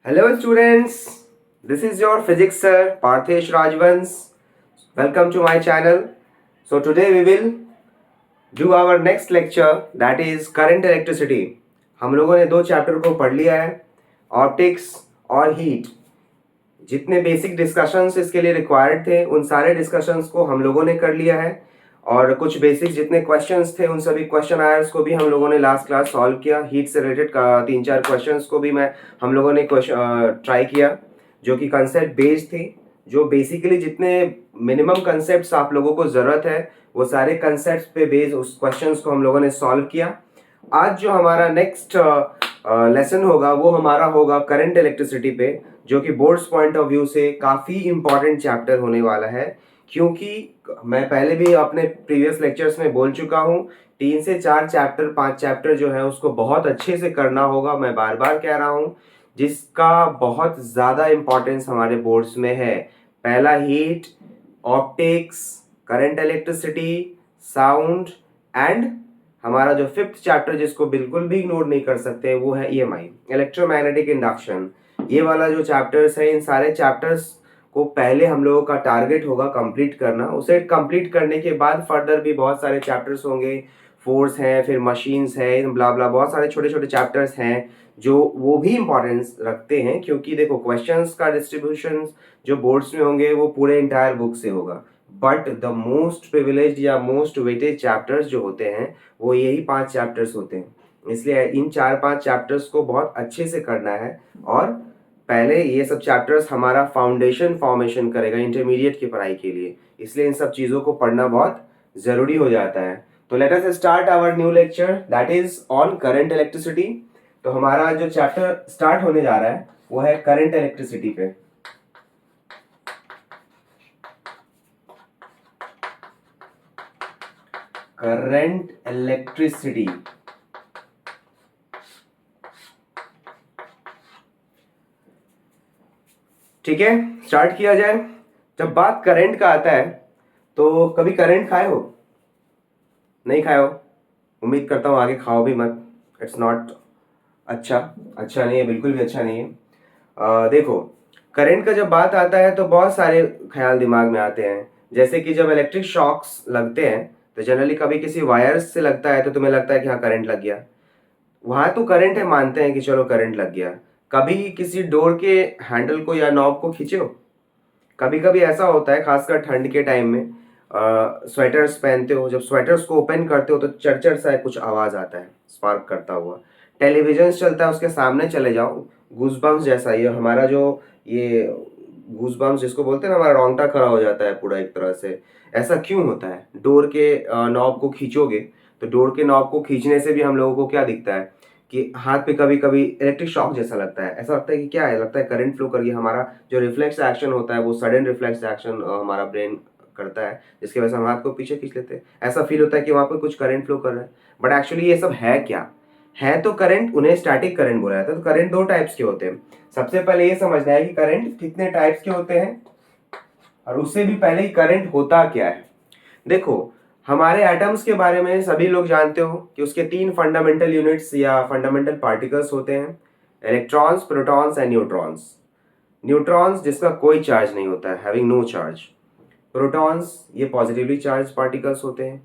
Hello students, this is your physics sir Parthesh Rajvans. Welcome to my channel. So today we will do our next lecture, that is current electricity. हम लोगों ने दो chapter को पढ़ लिया है, optics और हीट. जितने बेसिक डिस्कशंस इसके लिए रिक्वायर्ड थे उन सारे डिस्कशंस को हम लोगों ने कर लिया है और कुछ बेसिक जितने क्वेश्चंस थे उन सभी क्वेश्चन आयर्स को भी हम लोगों ने लास्ट क्लास सॉल्व किया. हीट से रिलेटेड का 3-4 क्वेश्चंस को भी हम लोगों ने ट्राई किया जो कि कंसेप्ट बेस्ड थे. जो बेसिकली जितने मिनिमम कंसेप्ट आप लोगों को ज़रूरत है वो सारे कंसेप्ट पे बेस्ड उस क्वेश्चंस को हम लोगों ने सॉल्व किया. आज जो हमारा नेक्स्ट लेसन होगा वो हमारा होगा करंट इलेक्ट्रिसिटी पे, जो कि बोर्ड्स पॉइंट ऑफ व्यू से काफ़ी इंपॉर्टेंट चैप्टर होने वाला है. क्योंकि मैं पहले भी अपने प्रीवियस लेक्चर्स में बोल चुका हूँ, 3 से 4 चैप्टर 5 चैप्टर जो है उसको बहुत अच्छे से करना होगा. मैं बार बार कह रहा हूँ, जिसका बहुत ज़्यादा इम्पोर्टेंस हमारे बोर्ड्स में है. पहला heat, optics, current electricity, sound and हमारा जो 5th चैप्टर जिसको बिल्कुल भी इग्नोर नहीं कर सकते वो है EMI, इलेक्ट्रोमैग्नेटिक इंडक्शन. ये वाला जो चैप्टर्स है, इन सारे चैप्टर्स को पहले हम लोगों का टारगेट होगा कंप्लीट करना. उसे कंप्लीट करने के बाद फर्दर भी बहुत सारे चैप्टर्स होंगे. फोर्स है, फिर मशीन्स है, ब्ला ब्ला, बहुत सारे छोटे छोटे चैप्टर्स हैं जो वो भी इंपॉर्टेंस रखते हैं. क्योंकि देखो, क्वेश्चंस का डिस्ट्रीब्यूशन जो बोर्ड्स में होंगे वो पूरे इंटायर बुक से होगा. बट द मोस्ट प्रिविलेज्ड या मोस्ट वेटेड चैप्टर्स जो होते हैं वो यही 5 चैप्टर्स होते हैं. इसलिए इन 4-5 चैप्टर्स को बहुत अच्छे से करना है. और पहले ये सब चैप्टर्स हमारा फाउंडेशन फॉर्मेशन करेगा इंटरमीडिएट की पढ़ाई के लिए. इसलिए इन सब चीज़ों को पढ़ना बहुत ज़रूरी हो जाता है. तो let us start our new lecture, that is on current electricity. तो हमारा जो चैप्टर स्टार्ट होने जा रहा है वो है करंट इलेक्ट्रिसिटी पे. Current electricity. ठीक है, स्टार्ट किया जाए. जब बात करंट का आता है तो कभी करंट खाए हो? नहीं खाए हो? उम्मीद करता हूँ आगे खाओ भी मत. इट्स नॉट अच्छा नहीं है, बिल्कुल भी अच्छा नहीं है. देखो, करंट का जब बात आता है तो बहुत सारे ख्याल दिमाग में आते हैं. जैसे कि जब इलेक्ट्रिक शॉक्स लगते हैं तो जनरली कभी किसी वायर्स से लगता है तो तुम्हें लगता है कि हाँ करंट लग गया. वहाँ तो करंट है, मानते हैं कि चलो करंट लग गया. कभी किसी डोर के हैंडल को या नॉब को खींचे हो? कभी कभी ऐसा होता है, खासकर ठंड के टाइम में स्वेटर्स पहनते हो, जब स्वेटर्स को ओपन करते हो तो चरचर सा कुछ आवाज़ आता है स्पार्क करता हुआ. टेलीविजन चलता है, उसके सामने चले जाओ, गूजबम्स जैसा. ये हमारा जो ये गूजबम्स जिसको बोलते हैं ना, हमारा रोंगटा खड़ा हो जाता है पूरा एक तरह से. ऐसा क्यों होता है? डोर के नॉब को खींचोगे तो डोर के नॉब को खींचने से भी हम लोगों को क्या दिखता है कि हाथ पे कभी कभी इलेक्ट्रिक शॉक जैसा लगता है. ऐसा लगता है कि क्या है, लगता है करंट फ्लो कर गया. हमारा जो रिफ्लेक्स एक्शन होता है वो सडन रिफ्लेक्स एक्शन हमारा ब्रेन करता है, जिसकी वजह से हम हाथ को पीछे खींच लेते हैं. ऐसा फील होता है कि वहाँ पे कुछ करंट फ्लो कर रहा है. बट एक्चुअली ये सब है क्या? है तो करंट, उन्हें स्टैटिक करंट बोला जाता है. तो करंट 2 टाइप्स के होते हैं. सबसे पहले ये समझना है कि करंट कितने टाइप्स के होते हैं, और उससे भी पहले ही करंट होता क्या है. देखो, हमारे एटम्स के बारे में सभी लोग जानते हो कि उसके 3 फंडामेंटल यूनिट्स या फंडामेंटल पार्टिकल्स होते हैं: electrons, protons and neutrons. Neutrons जिसका कोई चार्ज नहीं होता है, हैविंग नो चार्ज. प्रोटॉन्स ये पॉजिटिवली चार्ज पार्टिकल्स होते हैं.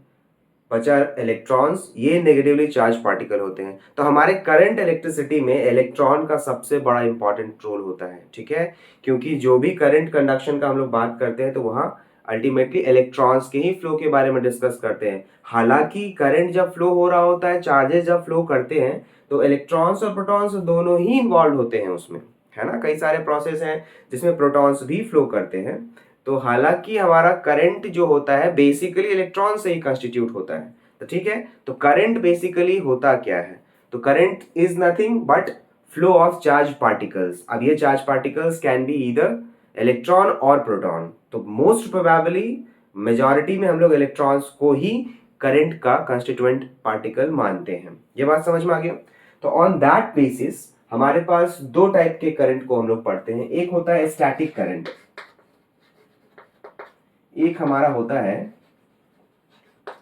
बचा इलेक्ट्रॉन्स, ये नेगेटिवली चार्ज पार्टिकल होते हैं. तो हमारे करंट इलेक्ट्रिसिटी में इलेक्ट्रॉन का सबसे बड़ा इंपॉर्टेंट रोल होता है. ठीक है, क्योंकि जो भी करंट कंडक्शन का हम लोग बात करते हैं तो वहाँ अल्टीमेटली इलेक्ट्रॉन्स के ही फ्लो के बारे में डिस्कस करते हैं. हालांकि करंट जब फ्लो हो रहा होता है, चार्जेस जब फ्लो करते हैं तो इलेक्ट्रॉन्स और प्रोटॉन्स दोनों ही इन्वॉल्व होते हैं उसमें, है ना. कई सारे प्रोसेस हैं जिसमें प्रोटॉन्स भी फ्लो करते हैं. तो हालांकि हमारा करंट जो होता है बेसिकली इलेक्ट्रॉन से ही कंस्टिट्यूट होता है. तो ठीक है, तो करंट बेसिकली होता क्या है? तो current is nothing but flow of charge particles. अब ये charge particles can be either electron और प्रोटॉन. तो मोस्ट प्रोबेबली मेजॉरिटी में हम लोग इलेक्ट्रॉन्स को ही करंट का कंस्टिट्यूएंट पार्टिकल मानते हैं. ये बात समझ में आ गया. तो ऑन दैट बेसिस हमारे पास 2 टाइप के करंट को हम लोग पढ़ते हैं. एक होता है स्टैटिक करंट, एक हमारा होता है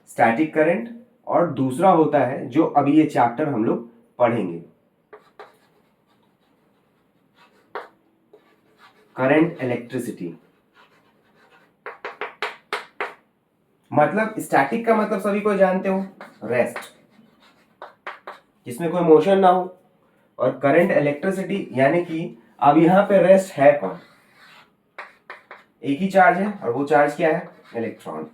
स्टैटिक करंट, और दूसरा होता है जो अभी ये चैप्टर हम लोग पढ़ेंगे. Current electricity. मतलब स्टैटिक का मतलब सभी को जानते हो, रेस्ट, जिसमें कोई मोशन ना हो। और करंट इलेक्ट्रिसिटी यानी कि अब यहां पे रेस्ट है कौन, एक ही चार्ज है और वो चार्ज क्या है, electron.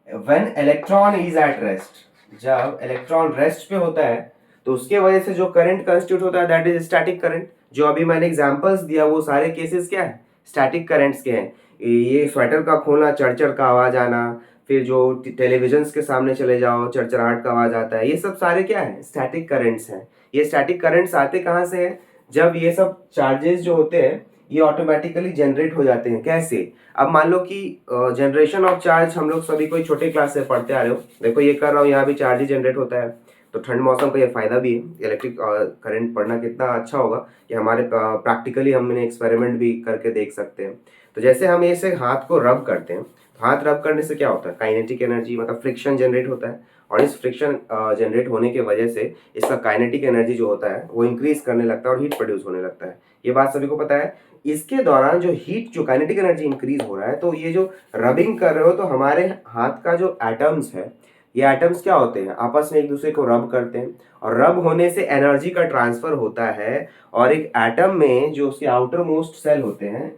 When electron is at rest, जब इलेक्ट्रॉन रेस्ट पे होता है तो उसके वजह से जो करंट कंस्टिट्यूट होता है दैट इज स्टैटिक करंट। जो अभी मैंने एग्जांपल्स दिया वो सारे केसेस क्या है, स्टैटिक करंट्स के हैं। ये स्वेटर का खोलना, चरचर का आवाज आना, फिर जो टेलीविजन के सामने चले जाओ चरचराहट का आवाज आता है, ये सब सारे क्या है, स्टैटिक करंट्स हैं। ये स्टैटिक करंट्स आते कहाँ से हैं, जब ये सब चार्जेस जो होते हैं ये ऑटोमेटिकली जनरेट हो जाते हैं। कैसे, अब मान लो कि जनरेशन ऑफ चार्ज हम लोग सभी कोई छोटे क्लास से पढ़ते आ रहे हो, देखो ये कर रहा हूँ, यहाँ भी चार्ज ही जनरेट होता है। तो ठंड मौसम का ये फायदा भी है, इलेक्ट्रिक करंट पढ़ना कितना अच्छा होगा कि हमारे प्रैक्टिकली हमने एक्सपेरिमेंट भी करके देख सकते हैं। तो जैसे हम ऐसे हाथ को रब करते हैं, तो हाथ रब करने से क्या होता है, काइनेटिक एनर्जी मतलब फ्रिक्शन जनरेट होता है। और इस फ्रिक्शन जनरेट होने की वजह से इसका काइनेटिक एनर्जी जो होता है वो इंक्रीज करने लगता है और हीट प्रोड्यूस होने लगता है। ये बात सभी को पता है। इसके दौरान जो हीट, जो काइनेटिक एनर्जी इंक्रीज हो रहा है, तो ये जो रबिंग कर रहे हो तो हमारे हाथ का जो एटम्स है, ये एटम्स क्या होते हैं, आपस में एक दूसरे को रब करते हैं और रब होने से एनर्जी का ट्रांसफर होता है। और एक एटम में जो उसके आउटर मोस्ट सेल होते हैं,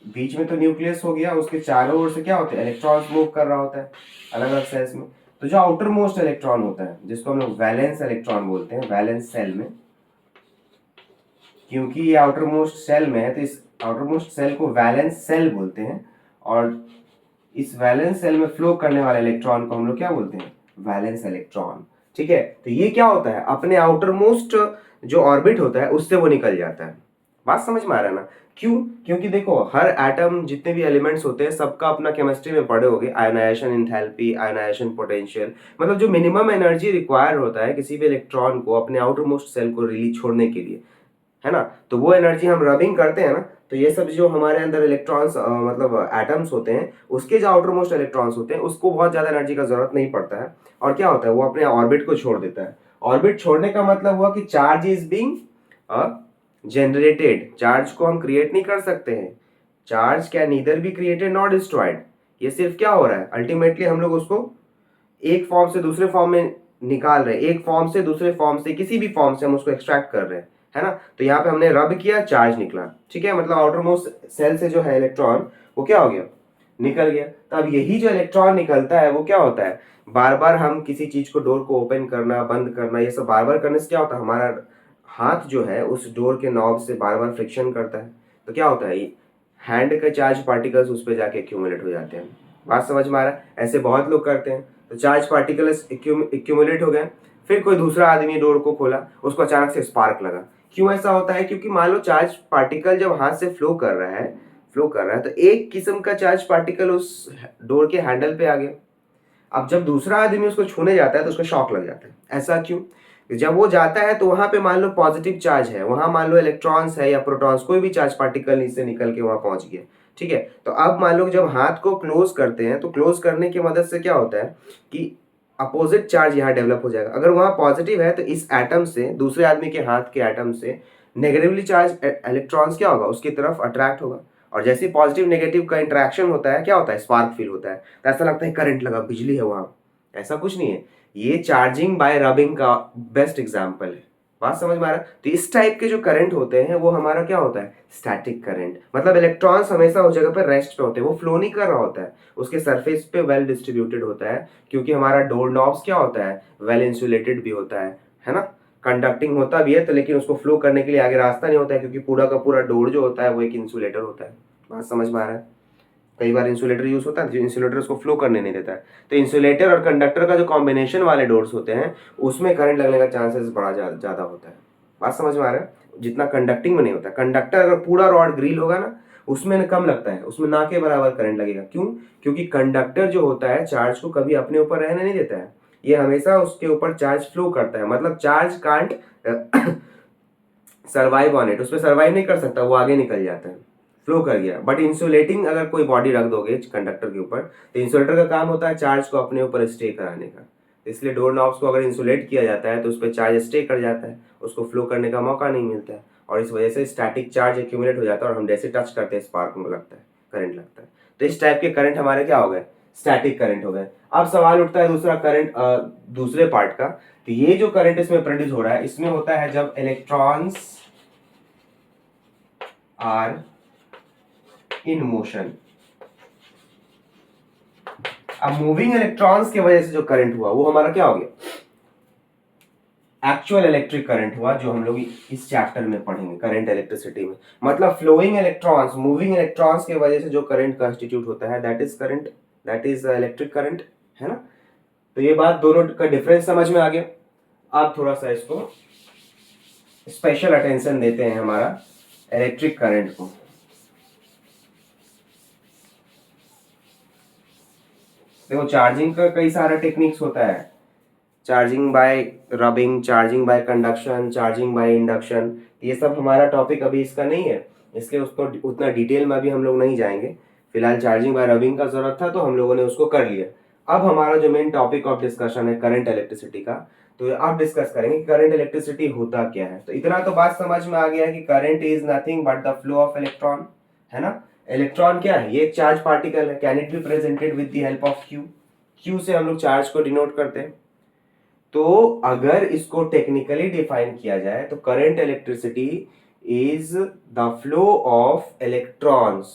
बीच में तो न्यूक्लियस हो गया, उसके चारों ओर से क्या होते हैं, इलेक्ट्रॉन्स मूव कर रहा होता है अलग अलग सेल्स में। तो जो आउटर मोस्ट इलेक्ट्रॉन होता है जिसको हम लोग वैलेंस इलेक्ट्रॉन बोलते हैं, वैलेंस सेल में, क्योंकि ये आउटर मोस्ट सेल में है तो इस आउटर मोस्ट सेल को वैलेंस सेल बोलते हैं। और इस वैलेंस सेल में फ्लो करने वाले इलेक्ट्रॉन को हम लोग क्या बोलते हैं, वैलेंस इलेक्ट्रॉन। ठीक है, तो ये क्या होता है, अपने आउटर मोस्ट जो ऑर्बिट होता है उससे वो निकल जाता है। बात समझ में आ रहा है ना, क्यों, क्योंकि देखो हर एटम, जितने भी एलिमेंट्स होते हैं सबका अपना केमिस्ट्री में पढ़े होगे, आयोनाइजेशन एंथैल्पी, आयोनाइजेशन पोटेंशियल, मतलब जो मिनिमम एनर्जी रिक्वायर होता है किसी भी इलेक्ट्रॉन को अपने आउटर मोस्ट सेल को रिलीज छोड़ने के लिए, है ना, तो वो एनर्जी हम रबिंग करते हैं ना, तो ये सब जो हमारे अंदर इलेक्ट्रॉन्स मतलब एटम्स होते हैं, उसके जो आउटर मोस्ट इलेक्ट्रॉन्स होते हैं उसको बहुत ज्यादा एनर्जी का जरूरत नहीं पड़ता है। और क्या होता है, वो अपने ऑर्बिट को छोड़ देता है। ऑर्बिट छोड़ने का मतलब हुआ कि charge is being generated. Charge को हम क्रिएट नहीं कर सकते हैं, charge can neither be created not destroyed. ये सिर्फ क्या हो रहा है, अल्टीमेटली हम लोग उसको एक फॉर्म से दूसरे फॉर्म में निकाल रहे हैं, एक फॉर्म से दूसरे फॉर्म से, किसी भी फॉर्म से हम उसको एक्सट्रैक्ट कर रहे हैं, है ना। तो यहाँ पे हमने रब किया, चार्ज निकला, ठीक है, मतलब आउटर मोस्ट सेल से जो है इलेक्ट्रॉन वो क्या हो गया, निकल गया। तो अब यही जो इलेक्ट्रॉन निकलता है वो क्या होता है, बार बार हम किसी चीज को, डोर को ओपन करना बंद करना, ये सब बार बार करने से क्या होता है, हमारा हाथ जो है उस डोर के नॉब से बार बार फ्रिक्शन करता है। तो क्या होता है, हैंड के चार्ज पार्टिकल्स उस पर जाके एक्यूमुलेट हो जाते हैं। बात समझ में आ रहा है, ऐसे बहुत लोग करते हैं। तो चार्ज पार्टिकल्स एक्यूमुलेट हो गए, फिर कोई दूसरा आदमी डोर को खोला, उसको अचानक से स्पार्क लगा। क्यों ऐसा होता है, क्योंकि मान लो चार्ज पार्टिकल जब हाथ से फ्लो कर रहा है, तो एक किस्म का चार्ज पार्टिकल उस डोर के हैंडल पे आ गया। अब जब दूसरा आदमी उसको छूने जाता है तो उसको शॉक लग जाता है। ऐसा क्यों, जब वो जाता है तो वहां पे मान लो पॉजिटिव चार्ज है, वहां मान लो इलेक्ट्रॉन्स है या प्रोटॉन्स, कोई भी चार्ज पार्टिकल इससे निकल के वहां पहुंच गया। ठीक है, तो अब मान लो जब हाथ को क्लोज करते हैं तो क्लोज करने की मदद से क्या होता है कि अपोजिट चार्ज यहाँ डेवलप हो जाएगा। अगर वहां पॉजिटिव है तो इस एटम से, दूसरे आदमी के हाथ के एटम से नेगेटिवली चार्ज इलेक्ट्रॉन्स क्या होगा, उसकी तरफ अट्रैक्ट होगा। और जैसे पॉजिटिव नेगेटिव का इंटरेक्शन होता है क्या होता है, स्पार्क फील होता है। तो ऐसा लगता है करंट लगा, बिजली है वहां। ऐसा कुछ नहीं है, ये चार्जिंग बाय रबिंग का बेस्ट एग्जांपल है। बात समझ में आ रहा है। तो इस टाइप के जो करंट होते हैं वो हमारा क्या होता है, स्टैटिक करंट। मतलब इलेक्ट्रॉन्स हमेशा उस जगह पर रेस्ट पे होते हैं, वो फ्लो नहीं कर रहा होता है, उसके सरफेस पे वेल डिस्ट्रीब्यूटेड होता है। क्योंकि हमारा डोर नॉब्स क्या होता है, वेल इंसुलेटेड भी होता है ना, कंडक्टिंग होता भी है तो, लेकिन उसको फ्लो करने के लिए आगे रास्ता नहीं होता है, क्योंकि पूरा का पूरा डोर जो होता है वो एक इंसुलेटर होता है। बात समझ में आ रहा है। कई बार इंसुलेटर यूज होता है, जो इंसुलेटर उसको फ्लो करने नहीं देता है। तो इंसुलेटर और कंडक्टर का जो कॉम्बिनेशन वाले डोर्स होते हैं उसमें करंट लगने का चांसेस बड़ा ज्यादा होता है। बात समझ में आ रहा है, जितना कंडक्टिंग में नहीं होता। कंडक्टर अगर पूरा रॉड ग्रिल होगा ना, उसमें कम लगता है, उसमें ना के बराबर करंट लगेगा। क्यों, क्योंकि कंडक्टर जो होता है चार्ज को कभी अपने ऊपर रहने नहीं देता है, ये हमेशा उसके ऊपर चार्ज फ्लो करता है। मतलब charge can't survive on it, उस पर सर्वाइव नहीं कर सकता, वो आगे निकल जाता है, फ्लो कर गया। बट इंसुलेटिंग अगर कोई बॉडी रख दोगे कंडक्टर के ऊपर, तो इंसुलेटर का काम होता है चार्ज को अपने ऊपर स्टे कराने का। इसलिए डोर नॉब्स को अगर इंसुलेट किया जाता है तो उस पर चार्ज स्टे कर जाता है, उसको फ्लो करने का मौका नहीं मिलता है। और इस वजह से स्टैटिक चार्ज एक्यूमुलेट हो जाता है और हम जैसे टच करते हैं स्पार्क लगता है, करंट लगता है। तो इस टाइप के करंट हमारे क्या हो गए, स्टैटिक करंट हो गए। अब सवाल उठता है दूसरा करंट, दूसरे पार्ट का, तो ये जो करंट इसमें प्रोड्यूस हो रहा है इसमें होता है जब इलेक्ट्रॉन्स आर इन मोशन। अब मूविंग इलेक्ट्रॉन्स की वजह से जो करंट हुआ वो हमारा क्या हो गया, एक्चुअल इलेक्ट्रिक करंट हुआ, जो हम लोग इस चैप्टर में पढ़ेंगे करंट इलेक्ट्रिसिटी में। मतलब फ्लोइंग इलेक्ट्रॉन्स, मूविंग इलेक्ट्रॉन्स की वजह से जो करंट कंस्टिट्यूट होता है that is current, that is electric current, है ना। तो ये बात दोनों का डिफरेंस समझ में आ गया। अब थोड़ा सा इसको स्पेशल अटेंशन देते हैं हमारा इलेक्ट्रिक करंट को। देखो चार्जिंग का कई सारा टेक्निक्स होता है, charging by rubbing, charging by conduction, charging by induction. ये सब हमारा टॉपिक अभी इसका नहीं है, इसलिए उसको उतना डिटेल में अभी हम लोग नहीं जाएंगे। फिलहाल चार्जिंग बाय रबिंग का जरूरत था तो हम लोगों ने उसको कर लिया। अब हमारा जो मेन टॉपिक ऑफ डिस्कशन है करंट इलेक्ट्रिसिटी का, तो अब डिस्कस करेंगे करंट इलेक्ट्रिसिटी होता क्या है। तो इतना तो बात समझ में आ गया है कि current is nothing but the flow of electron, है ना। इलेक्ट्रॉन क्या है, ये एक चार्ज पार्टिकल है। Can it be presented with the help of Q, Q से हम लोग चार्ज को डिनोट करते हैं। तो अगर इसको टेक्निकली डिफाइन किया जाए तो current electricity is the flow of electrons,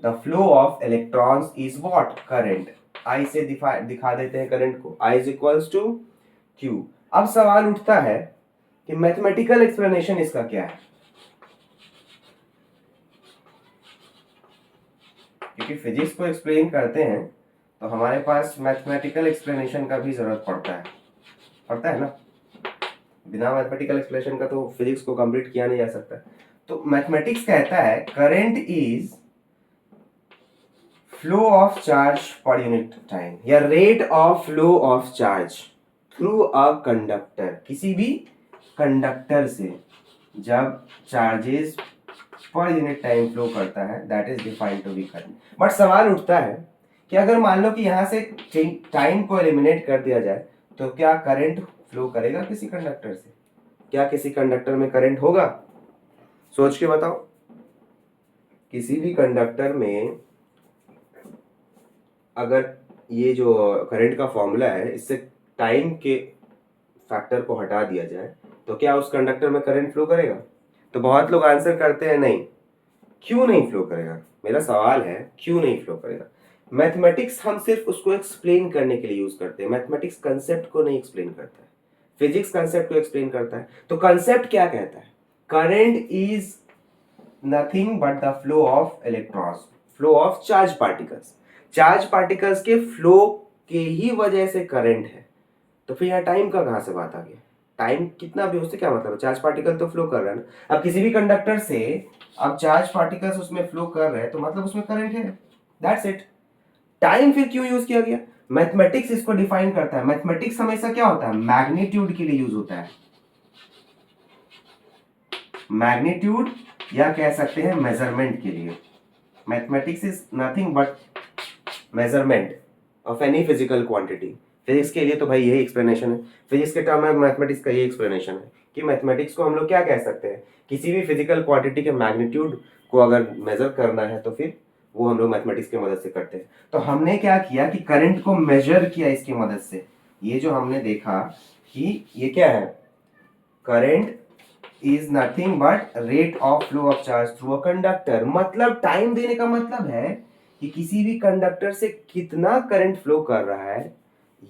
the flow of electrons is what, current. I से दिखा देते हैं करंट को, I is equals to Q. अब सवाल उठता है कि मैथमेटिकल एक्सप्लेनेशन इसका क्या है, क्योंकि फिजिक्स को एक्सप्लेन करते हैं तो हमारे पास मैथमेटिकल एक्सप्लेनेशन का भी जरूरत पड़ता है ना। बिना मैथमेटिकल एक्सप्लेनेशन का तो फिजिक्स को कंप्लीट किया नहीं जा सकता। तो मैथमेटिक्स कहता है current is flow of charge per unit time, या rate of flow of charge through a conductor. किसी भी कंडक्टर से जब चार्जेस पर यूनिट टाइम फ्लो करता है that is defined to be current. But सवाल उठता है कि अगर मान लो कि यहां से टाइम को एलिमिनेट कर दिया जाए तो क्या करंट फ्लो करेगा किसी कंडक्टर से, क्या किसी कंडक्टर में करंट होगा, सोच के बताओ। किसी भी कंडक्टर में अगर ये जो करंट का फॉर्मूला है इससे टाइम के फैक्टर को हटा दिया जाए तो क्या उस कंडक्टर में करंट फ्लो करेगा। तो बहुत लोग आंसर करते हैं नहीं, क्यों नहीं फ्लो करेगा। मेरा सवाल है क्यों नहीं फ्लो करेगा। मैथमेटिक्स हम सिर्फ उसको एक्सप्लेन करने के लिए यूज करते हैं, मैथमेटिक्स कंसेप्ट को नहीं एक्सप्लेन करता है, फिजिक्स कंसेप्ट को एक्सप्लेन करता है। तो कंसेप्ट क्या कहता है, current is nothing but the flow of electrons, flow of charge particles, charge particles के फ्लो के ही वजह से करंट है। तो फिर यहाँ टाइम का कहां से बात आ गया, टाइम कितना भी उससे क्या मतलब है, चार्ज पार्टिकल तो फ्लो कर रहा है ना। अब किसी भी कंडक्टर से अब चार्ज पार्टिकल्स उसमें फ्लो कर रहे हैं तो मतलब उसमें करंट है, दैट्स इट। टाइम फिर क्यों यूज किया गया, मैथमेटिक्स इसको डिफाइन करता है। मैथमेटिक्स हमेशा क्या होता है, मैग्नीट्यूड के लिए यूज होता है, मैग्नीट्यूड या कह सकते हैं मेजरमेंट के लिए। Mathematics is nothing but measurement of any physical quantity. Physics के लिए तो भाई यही एक्सप्लेनेशन है, फिजिक्स के टर्म में मैथमेटिक्स का यही एक्सप्लेनेशन है कि मैथमेटिक्स को हम लोग क्या कह सकते हैं, किसी भी फिजिकल क्वांटिटी के मैग्नीट्यूड को अगर मेजर करना है तो फिर वो हम लोग मैथमेटिक्स की मदद से करते हैं। तो हमने क्या किया कि करंट को मेजर किया इसकी मदद से। ये जो हमने देखा कि ये क्या है, current is nothing but rate of flow of charge through a conductor. मतलब टाइम देने का मतलब है कि किसी भी कंडक्टर से कितना करंट फ्लो कर रहा है,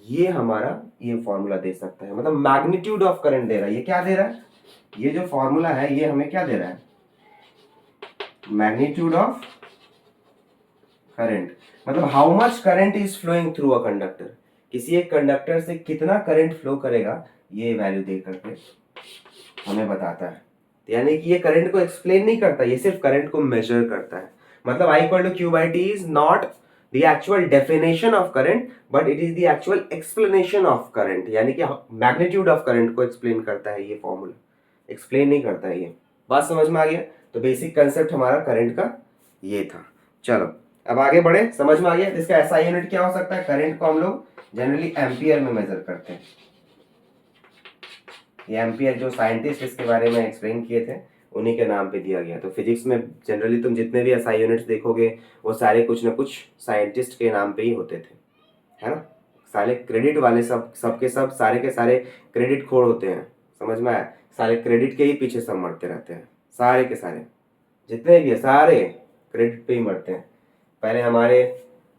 ये हमारा ये फॉर्मूला दे सकता है। मतलब मैग्नीट्यूड ऑफ करंट दे रहा है। ये क्या दे रहा है, ये जो फॉर्मूला है ये हमें क्या दे रहा है, मैग्नीट्यूड ऑफ करंट। मतलब how much current is flowing through a conductor, किसी एक कंडक्टर से कितना करंट फ्लो करेगा ये वैल्यू दे करके हमें बताता है। यानी कि ये करंट को एक्सप्लेन नहीं करता, ये सिर्फ करंट को मेजर करता है। मतलब I equal to Q by T is not the actual definition of current but it is the actual explanation of current. यानी कि मैग्नीट्यूड ऑफ करंट को एक्सप्लेन करता है ये फॉर्मूला, एक्सप्लेन नहीं करता है। ये बात समझ में आ गया। तो बेसिक कंसेप्ट हमारा करंट का ये था। चलो अब आगे बढ़े, समझ में आ गया। इसका ऐसा यूनिट क्या हो सकता है, करंट को हम लोग जनरली एम्पियर में मेजर करते हैं। ये एम्पियर जो साइंटिस्ट इसके बारे में एक्सप्लेन किए थे उन्हीं के नाम पे दिया गया। तो फिजिक्स में जनरली तुम जितने भी एसआई यूनिट्स देखोगे वो सारे कुछ ना कुछ साइंटिस्ट के नाम पे ही होते थे, है ना। सारे क्रेडिट वाले सब के सब सारे के सारे क्रेडिट खोर होते हैं, समझ में आया। सारे क्रेडिट के ही पीछे सब मरते रहते हैं, सारे के सारे जितने भी है सारे क्रेडिट पे ही मरते हैं। पहले हमारे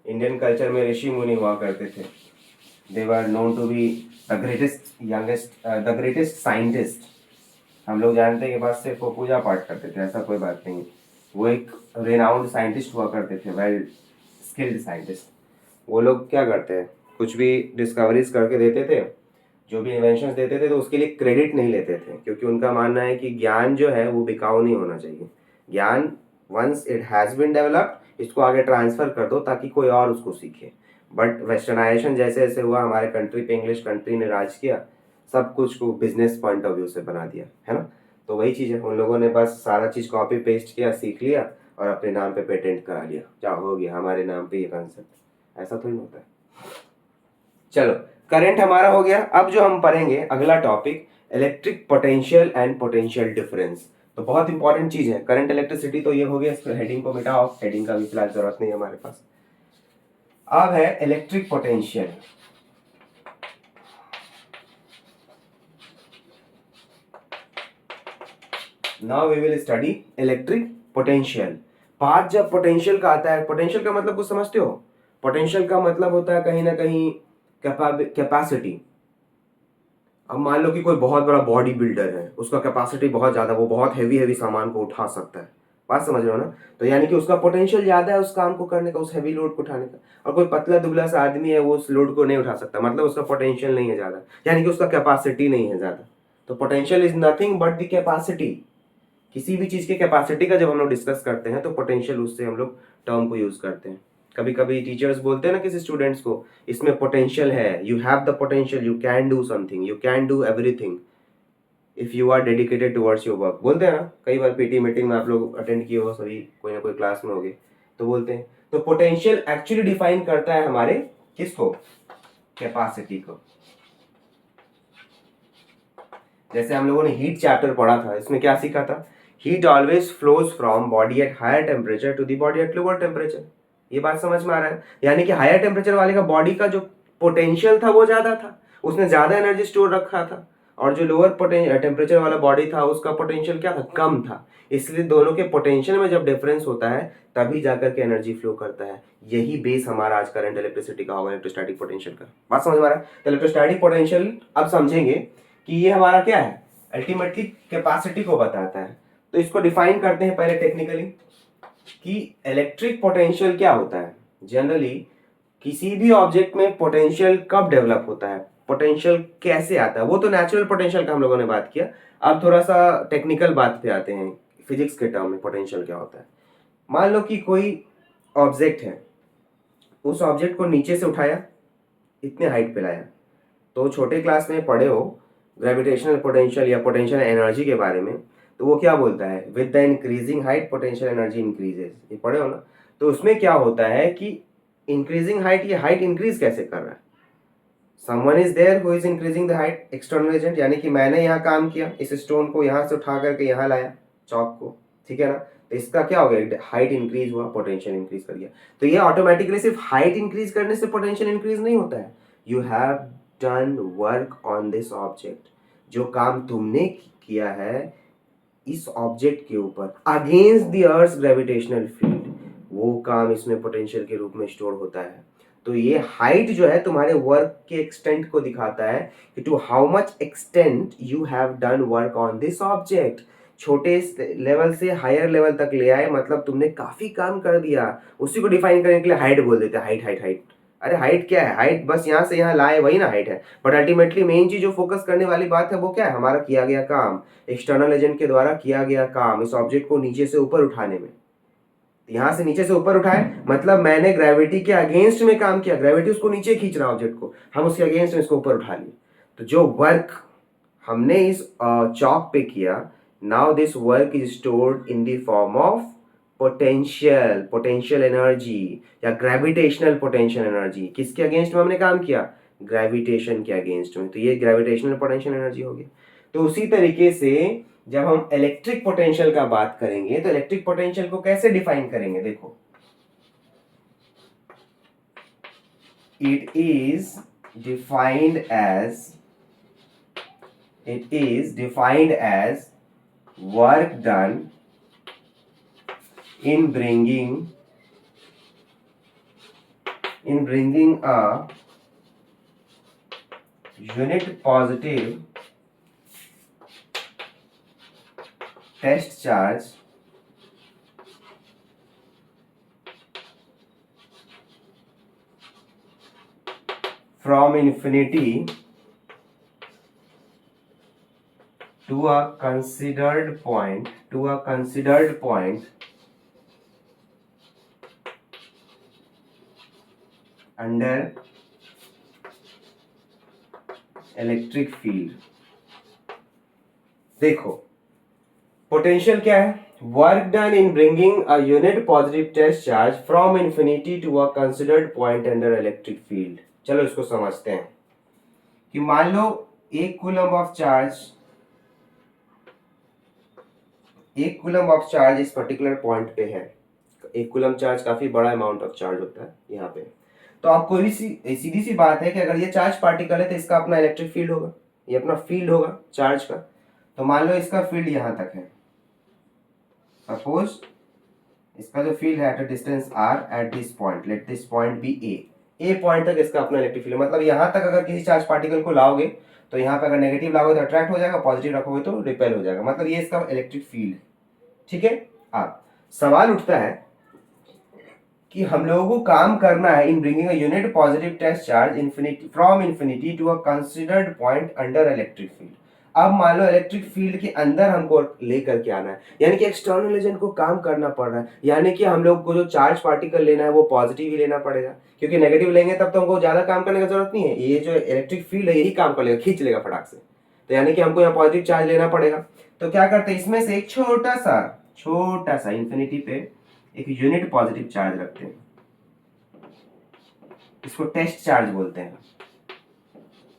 इंडियन कल्चर में ऋषि मुनि हुआ करते थे, they were known to be the greatest scientist. हम लोग जानते हैं कि बस सिर्फ वो पूजा पाठ करते थे, ऐसा कोई बात नहीं। वो एक रेनाउंड साइंटिस्ट हुआ करते थे, वेल स्किल्ड साइंटिस्ट। वो लोग क्या करते हैं, कुछ भी डिस्कवरीज करके देते थे, जो भी इन्वेंशंस देते थे तो उसके लिए क्रेडिट नहीं लेते थे, क्योंकि उनका मानना है कि ज्ञान जो है वो बिकाऊ नहीं होना चाहिए। ज्ञान once it has been developed इसको आगे ट्रांसफ़र कर दो ताकि कोई और उसको सीखे। बट वेस्टर्नाइजेशन जैसे जैसे हुआ, हमारे कंट्री पे इंग्लिश कंट्री ने राज किया, सब कुछ को बिजनेस पॉइंट ऑफ व्यू से बना दिया, है ना। तो वही चीज़ है, उन लोगों ने बस सारा चीज़ कॉपी पेस्ट किया, सीख लिया और अपने नाम पे पेटेंट करा लिया, क्या हो गया हमारे नाम पे ये कंसेप्ट। ऐसा थोड़ी होता है। चलो, करंट हमारा हो गया। अब जो हम पढ़ेंगे अगला topic, electric potential and potential difference. तो बहुत इंपॉर्टेंट चीज है करंट इलेक्ट्रिसिटी। तो ये हो गया, इसको हेडिंग को मिटाओ, हेडिंग का भी फिलहाल जरूरत नहीं है हमारे पास। अब है electric potential. Now we will study electric potential. बात जब पोटेंशियल का आता है, पोटेंशियल का मतलब कुछ समझते हो? पोटेंशियल का मतलब होता है कहीं ना कहीं कैपेसिटी। अब मान लो कि कोई बहुत बड़ा बॉडी बिल्डर है, उसका कैपेसिटी बहुत ज़्यादा, वो बहुत हैवी हैवी सामान को उठा सकता है, बात समझ रहे हो ना। तो यानी कि उसका पोटेंशियल ज़्यादा है उस काम को करने का, उस हैवी लोड को उठाने का। और कोई पतला दुबला सा आदमी है, वो उस लोड को नहीं उठा सकता, मतलब उसका पोटेंशियल नहीं है ज़्यादा, यानी कि उसका कैपेसिटी नहीं है ज़्यादा। तो potential is nothing but the capacity. किसी भी चीज़ के कैपेसिटी का जब हम लोग डिस्कस करते हैं तो पोटेंशियल उससे हम लोग टर्म को यूज़ करते हैं। कभी कभी टीचर्स बोलते हैं ना किसी स्टूडेंट्स को, इसमें पोटेंशियल है, you have the potential, you can do something, you can do everything if you are dedicated towards your work. बोलते हैं ना, कई बार पीटी मीटिंग में आप लोग अटेंड किए हो, सभी कोई ना कोई क्लास में होगे तो बोलते हैं। तो पोटेंशियल एक्चुअली डिफाइन करता है हमारे किसको, कैपेसिटी को। जैसे हम लोगों ने हीट चैप्टर पढ़ा था, इसमें क्या सीखा था, heat always flows from body at higher temperature to the body at lower temperature. ये बात समझ में आ रहा है? यानी कि हायर टेम्परेचर वाले का बॉडी का जो पोटेंशियल था वो ज्यादा था, उसने ज्यादा एनर्जी स्टोर रखा था, और जो लोअर टेम्परेचर वाला बॉडी था उसका पोटेंशियल क्या था, कम था। इसलिए दोनों के पोटेंशियल में जब डिफरेंस होता है तभी जाकर के एनर्जी फ्लो करता है। यही बेस हमारा आज करंट इलेक्ट्रिसिटी का होगा, इलेक्ट्रोस्टैटिक पोटेंशियल का। बात समझ में आ रहा है? तो इलेक्ट्रोस्टैटिक पोटेंशियल अब समझेंगे कि ये हमारा क्या है, अल्टीमेटली कैपेसिटी को बताता है। तो इसको डिफाइन करते हैं पहले टेक्निकली कि इलेक्ट्रिक पोटेंशियल क्या होता है। जनरली किसी भी ऑब्जेक्ट में पोटेंशियल कब डेवलप होता है, पोटेंशियल कैसे आता है, वो तो नेचुरल पोटेंशियल का हम लोगों ने बात किया। अब थोड़ा सा टेक्निकल बात पे आते हैं, फिजिक्स के टर्म में पोटेंशियल क्या होता है। मान लो कि कोई ऑब्जेक्ट है, उस ऑब्जेक्ट को नीचे से उठाया, इतने हाइट पे लाया। तो छोटे क्लास में पढ़े हो ग्रेविटेशनल पोटेंशियल या पोटेंशियल एनर्जी के बारे में, तो वो क्या बोलता है, with the increasing height potential energy increases, ये पढ़े हो ना। तो उसमें क्या होता है कि इंक्रीजिंग हाइट, ये हाइट इंक्रीज कैसे कर रहा है, someone is there who is increasing the height, external agent, यानी कि मैंने यहाँ काम किया, इस स्टोन को यहाँ से उठा करके यहाँ लाया, चौक को, ठीक है ना। तो इसका क्या हो गया, हाइट इंक्रीज हुआ, पोटेंशियल इंक्रीज कर गया। तो ये ऑटोमेटिकली सिर्फ हाइट इंक्रीज करने से पोटेंशियल इंक्रीज नहीं होता है, you have done work on this object, जो काम तुमने किया है इस ऑब्जेक्ट के ऊपर against the earth gravitational field, वो काम इसमें पोटेंशियल के रूप में स्टोर होता है। तो ये हाइट जो है तुम्हारे वर्क के एक्सटेंट को दिखाता है कि to how much extent you have done work on this object. छोटे लेवल से हायर लेवल तक ले आए, मतलब तुमने काफी काम कर दिया। उसी को डिफाइन करने के लिए हाइट बोल देते हैं, हाइट हाइट हाइट। अरे हाइट क्या है, हाइट बस यहाँ से यहाँ लाए वही ना हाइट है। बट अल्टीमेटली मेन चीज जो फोकस करने वाली बात है वो क्या है, हमारा किया गया काम, एक्सटर्नल एजेंट के द्वारा किया गया काम, इस ऑब्जेक्ट को नीचे से ऊपर उठाने में। यहां से नीचे से ऊपर उठाए मतलब मैंने ग्रेविटी के अगेंस्ट में काम किया, ग्रेविटी उसको नीचे खींच रहा ऑब्जेक्ट को, हम उसके अगेंस्ट में इसको ऊपर उठा लिए। तो जो वर्क हमने इस चौक पे किया, now this work is stored in the form of potential energy या ग्रेविटेशनल पोटेंशियल एनर्जी। किसके अगेंस्ट में हमने काम किया, ग्रेविटेशन के अगेंस्ट में, तो ये ग्रेविटेशनल पोटेंशियल एनर्जी हो गया। तो उसी तरीके से जब हम इलेक्ट्रिक पोटेंशियल का बात करेंगे तो इलेक्ट्रिक पोटेंशियल को कैसे डिफाइन करेंगे? देखो, it is defined as work done in bringing a unit positive test charge from infinity to a considered point under electric field. देखो, पोटेंशियल क्या है? Work done in bringing a unit positive test charge from infinity to a considered point under electric field. चलो इसको समझते हैं कि मान लो एक कूलम ऑफ चार्ज इस पर्टिकुलर पॉइंट पे है। एक कूलम चार्ज काफी बड़ा अमाउंट ऑफ चार्ज होता है यहाँ पे। तो आप कोई भी सीधी सी बात है कि अगर ये चार्ज पार्टिकल है तो इसका अपना इलेक्ट्रिक फील्ड होगा, ये अपना फील्ड होगा चार्ज का। तो मान लो इसका फील्ड यहां तक है, सपोज इसका जो फील्ड है at a distance r at this point, let this point be A point तक इसका अपना इलेक्ट्रिक फील्ड। मतलब यहां तक अगर किसी चार्ज पार्टिकल को लाओगे तो यहाँ पे अगर नेगेटिव लाओगे तो अट्रैक्ट हो जाएगा, पॉजिटिव रखोगे तो रिपेल हो जाएगा। मतलब ये इसका इलेक्ट्रिक फील्ड है। ठीक है। अब सवाल उठता है कि हम लोगों को काम करना है in bringing a unit positive test charge infinity from infinity to a considered point under electric field. अब मान लो इलेक्ट्रिक फील्ड के अंदर हमको लेकर के आना है, यानी कि एक्सटर्नल एजेंट को काम करना पड़ रहा है। यानी कि हम लोग को जो चार्ज पार्टिकल लेना है वो पॉजिटिव ही लेना पड़ेगा, क्योंकि नेगेटिव लेंगे तब तो हमको ज्यादा काम करने की जरूरत नहीं है। ये जो इलेक्ट्रिक फील्ड है यही काम कर लेगा, खींच लेगा फटाक से। तो यानी कि हमको यहाँ पॉजिटिव चार्ज लेना पड़ेगा। तो क्या करते हैं, इसमें से एक छोटा सा इन्फिनिटी पे एक यूनिट पॉजिटिव चार्ज रखते हैं, इसको टेस्ट चार्ज बोलते हैं।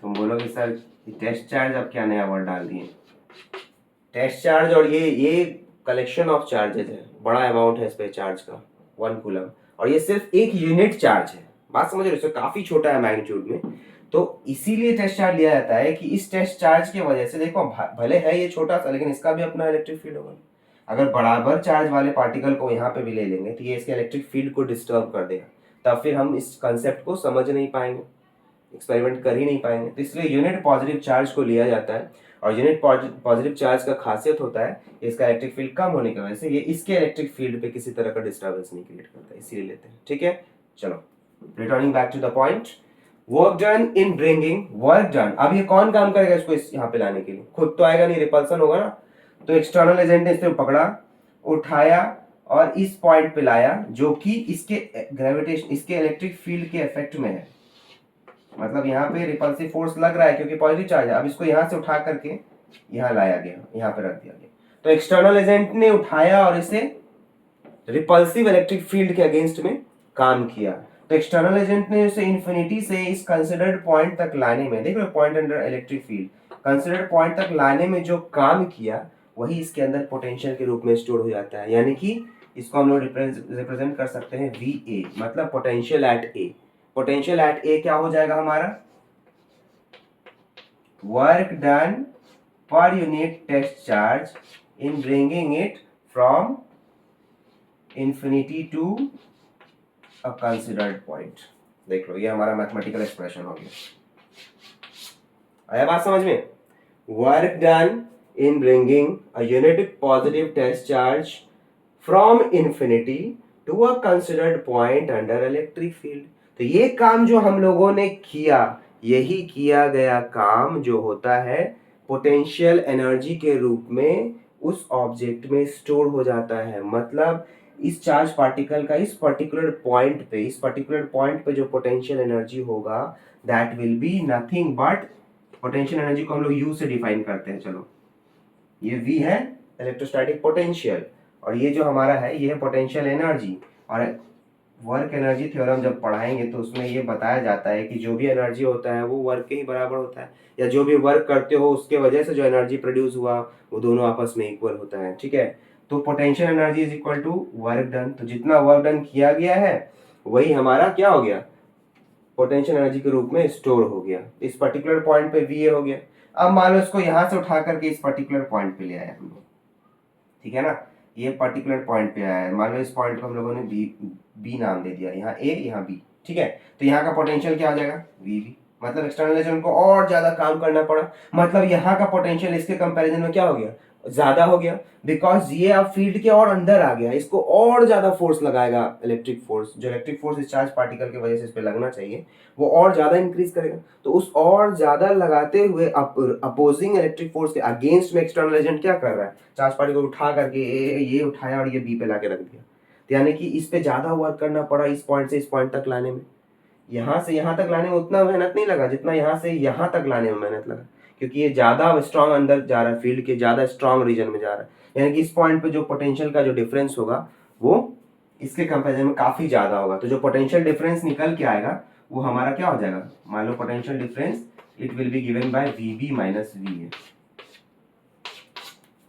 तुम बोलोगे सर टेस्ट चार्ज, अब क्या नया वर्ड डाल दिए? टेस्ट चार्ज और ये कलेक्शन ऑफ चार्जेस है, बड़ा अमाउंट है इस पे चार्ज का 1 कूलम, और ये सिर्फ एक यूनिट चार्ज है। बात समझ रहे हो? काफी छोटा है मैग्नीट्यूड में। तो इसीलिए टेस्ट चार्ज लिया जाता है कि इस टेस्ट चार्ज की वजह से, देखो भले है ये छोटा सा लेकिन इसका भी अपना इलेक्ट्रिक फील्ड होगा। अगर बराबर चार्ज वाले पार्टिकल को यहाँ पे भी ले लेंगे तो ये इसके इलेक्ट्रिक फील्ड को डिस्टर्ब कर देगा, तब फिर हम इस कंसेप्ट को समझ नहीं पाएंगे, एक्सपेरिमेंट कर ही नहीं पाएंगे। तो इसलिए यूनिट पॉजिटिव चार्ज को लिया जाता है, और यूनिट पॉजिटिव चार्ज का खासियत होता है इसका इलेक्ट्रिक फील्ड कम होने की वजह से ये इसके इलेक्ट्रिक फील्ड पे किसी तरह का डिस्टर्बेंस नहीं क्रिएट करता है, इसीलिए लेते हैं। ठीक है, चलो returning back to the point, work done in bringing, work done. अब ये कौन काम करेगा इसको यहाँ पे लाने के लिए? खुद तो आएगा नहीं, रिपल्सन होगा ना। तो एक्सटर्नल एजेंट ने इसे पकड़ा, उठाया और इस पॉइंट पे लाया, जो कि इसके ग्रेविटेशन, इसके इलेक्ट्रिक फील्ड के इफेक्ट में है। मतलब यहाँ पे रिपल्सिव फोर्स लग रहा है क्योंकि पॉजिटिव चार्ज है। अब इसको यहाँ से उठा करके यहाँ लाया गया, यहाँ पे रख दिया गया। तो एक्सटर्नल एजेंट ने उठाया और इसे रिपल्सिव इलेक्ट्रिक फील्ड के अगेंस्ट में काम किया। तो एक्सटर्नल एजेंट ने इसे इन्फिनिटी से इस कंसिडर्ड पॉइंट तक लाने में, देख लो point under electric field, considered point तक लाने में जो काम किया वही इसके अंदर पोटेंशियल के रूप में स्टोर हो जाता है। यानी कि इसको हम लोग रिप्रेजेंट कर सकते हैं VA, मतलब potential at A. Potential at A क्या हो जाएगा हमारा? Work done per unit test charge in bringing it from infinity to a considered point. देख लो ये हमारा मैथमेटिकल एक्सप्रेशन हो गया। आया बात समझ में? Work done in bringing a unit positive test charge from infinity to a considered point under electric field. तो ये काम जो हम लोगों ने किया, यही किया गया काम जो होता है पोटेंशियल एनर्जी के रूप में उस ऑब्जेक्ट में स्टोर हो जाता है। मतलब इस चार्ज पार्टिकल का इस पर्टिकुलर पॉइंट पे जो पोटेंशियल एनर्जी होगा that will be nothing but, potential energy को हम लोग U से डिफाइन करते हैं। चलो ये V है इलेक्ट्रोस्टैटिक पोटेंशियल, और ये जो हमारा है ये है पोटेंशियल एनर्जी। और वर्क एनर्जी थ्योरम जब पढ़ाएंगे तो उसमें ये बताया जाता है कि जो भी एनर्जी होता है वो वर्क के ही बराबर होता है, या जो भी वर्क करते हो उसके वजह से जो एनर्जी प्रोड्यूस हुआ वो दोनों आपस में इक्वल होता है, ठीक है। तो potential energy is equal to work done, तो जितना वर्क डन किया गया है वही हमारा क्या हो गया, पोटेंशियल एनर्जी के रूप में स्टोर हो गया। इस पर्टिकुलर पॉइंट पे वी हो गया। अब मान लो इसको यहां से उठा करके इस पर्टिकुलर पॉइंट पे ले आए हम लोग, ठीक है ना, ये पर्टिकुलर पॉइंट पे आया है, मान लो इस पॉइंट को हम लोगों ने बी बी नाम दे दिया, यहाँ ए यहाँ बी, ठीक है। तो यहाँ का पोटेंशियल क्या आ जाएगा, वी बी, मतलब एक्सटर्नलाइजेशन को और ज्यादा काम करना पड़ा, मतलब यहाँ का पोटेंशियल इसके कंपैरिजन में क्या हो गया, ज्यादा हो गया, बिकॉज ये अब फील्ड के और अंदर आ गया, इसको और ज्यादा फोर्स लगाएगा, इलेक्ट्रिक फोर्स, जो इलेक्ट्रिक फोर्स इस चार्ज पार्टिकल की वजह से इस पे लगना चाहिए वो और ज्यादा इंक्रीज करेगा। तो उस और ज्यादा लगाते हुए अपोजिंग इलेक्ट्रिक फोर्स के अगेंस्ट में एक्सटर्नल एजेंट क्या कर रहा है, चार्ज पार्टिकल को उठा करके ये उठाया और ये बी पे लाके रख दिया, तो यानी कि इस पे ज्यादा वर्क करना पड़ा इस पॉइंट से इस पॉइंट तक लाने में। यहाँ से यहाँ तक लाने में उतना मेहनत नहीं लगा जितना यहाँ से यहाँ तक लाने में मेहनत लगा, क्योंकि ये ज्यादा स्ट्रांग अंदर जा रहा है, फील्ड के ज्यादा स्ट्रांग रीजन में जा रहा है, यानी कि इस पॉइंट पे जो पोटेंशियल का जो डिफरेंस होगा वो इसके कंपेरिजन में काफी ज्यादा होगा। तो जो पोटेंशियल डिफरेंस निकल के आएगा वो हमारा क्या हो जाएगा, मान लो potential difference it will be given by V B minus V A.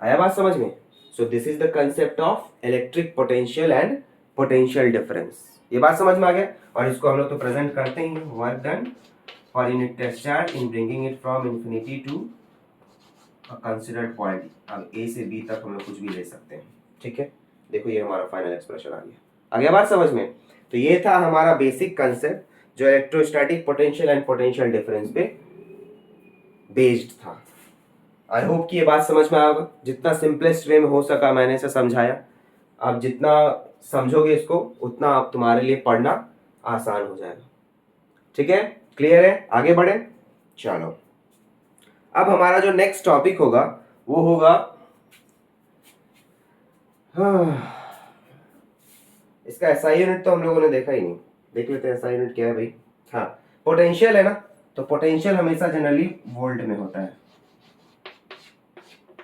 आया बात समझ में? So this is the concept of electric potential and potential difference. ये बात समझ में आ गया, और इसको हम लोग तो प्रेजेंट करते ही, work done for unit test charge in bringing it from infinity to a considered point. अब ए से बी तक हम लोग कुछ भी ले सकते हैं, ठीक है। देखो ये हमारा फाइनल एक्सप्रेशन आ गया बात समझ में? तो ये था हमारा बेसिक कंसेप्ट जो electrostatic potential and potential difference पे बेस्ड था। आई होप कि ये बात समझ में आएगा, जितना सिंपलेस्ट वे में हो सका मैंने इसे समझाया। आप जितना समझोगे इसको उतना आप तुम्हारे लिए पढ़ना आसान हो जाएगा, ठीक है। क्लियर है? आगे बढ़े, चलो। अब हमारा जो नेक्स्ट टॉपिक होगा वो होगा इसका एसआई यूनिट तो हम लोगों ने देखा ही नहीं, देख लेते हैं एसआई यूनिट क्या है भाई। हाँ, पोटेंशियल है ना, तो पोटेंशियल हमेशा जनरली वोल्ट में होता है,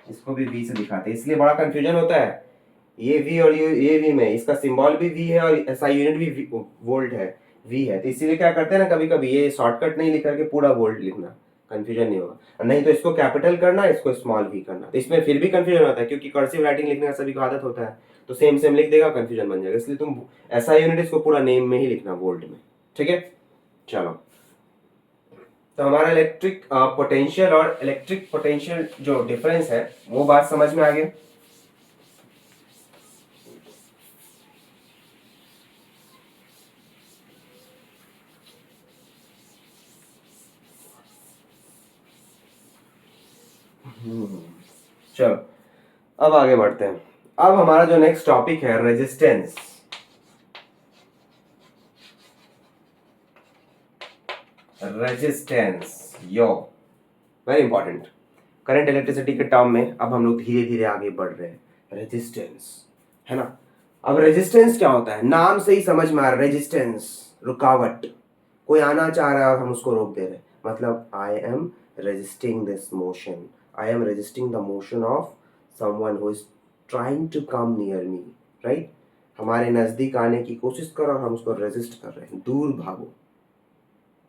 इसको भी वी से दिखाते हैं, इसलिए बड़ा कंफ्यूजन होता है। ये वी और ये वी में इसका सिंबल भी वी है और एसआई यूनिट भी वोल्ट है, वी है, तो इसीलिए क्या करते हैं ना, कभी कभी ये शॉर्टकट नहीं लिख करके पूरा वोल्ट लिखना, कंफ्यूजन नहीं होगा। नहीं तो इसको कैपिटल करना, इसको स्मॉल वी करना, तो इसमें फिर भी कंफ्यूजन होता है क्योंकि कर्सिव राइटिंग लिखने का सभी को आदत होता है, तो सेम सेम लिख देगा, कंफ्यूजन बन जाएगा, इसलिए तुम एसआई यूनिट इसको पूरा नेम में ही लिखना, वोल्ट में, ठीक है। चलो, तो हमारा इलेक्ट्रिक पोटेंशियल और इलेक्ट्रिक पोटेंशियल जो डिफरेंस है वो बात समझ में आ गया। चलो अब आगे बढ़ते हैं। अब हमारा जो नेक्स्ट टॉपिक है रेजिस्टेंस। रेजिस्टेंस यो वेरी इंपॉर्टेंट, करंट इलेक्ट्रिसिटी के टर्म में अब हम लोग धीरे धीरे आगे बढ़ रहे हैं। रेजिस्टेंस है ना, अब रेजिस्टेंस क्या होता है, नाम से ही समझ में आ रहा है, रेजिस्टेंस रुकावट, कोई आना चाह रहा है और हम उसको रोक दे रहे हैं, मतलब I am resisting this motion, I am resisting the motion of someone who is trying to come near me, right. हमारे नजदीक आने की कोशिश करो और हम उसको रेजिस्ट कर रहे हैं, दूर भागो,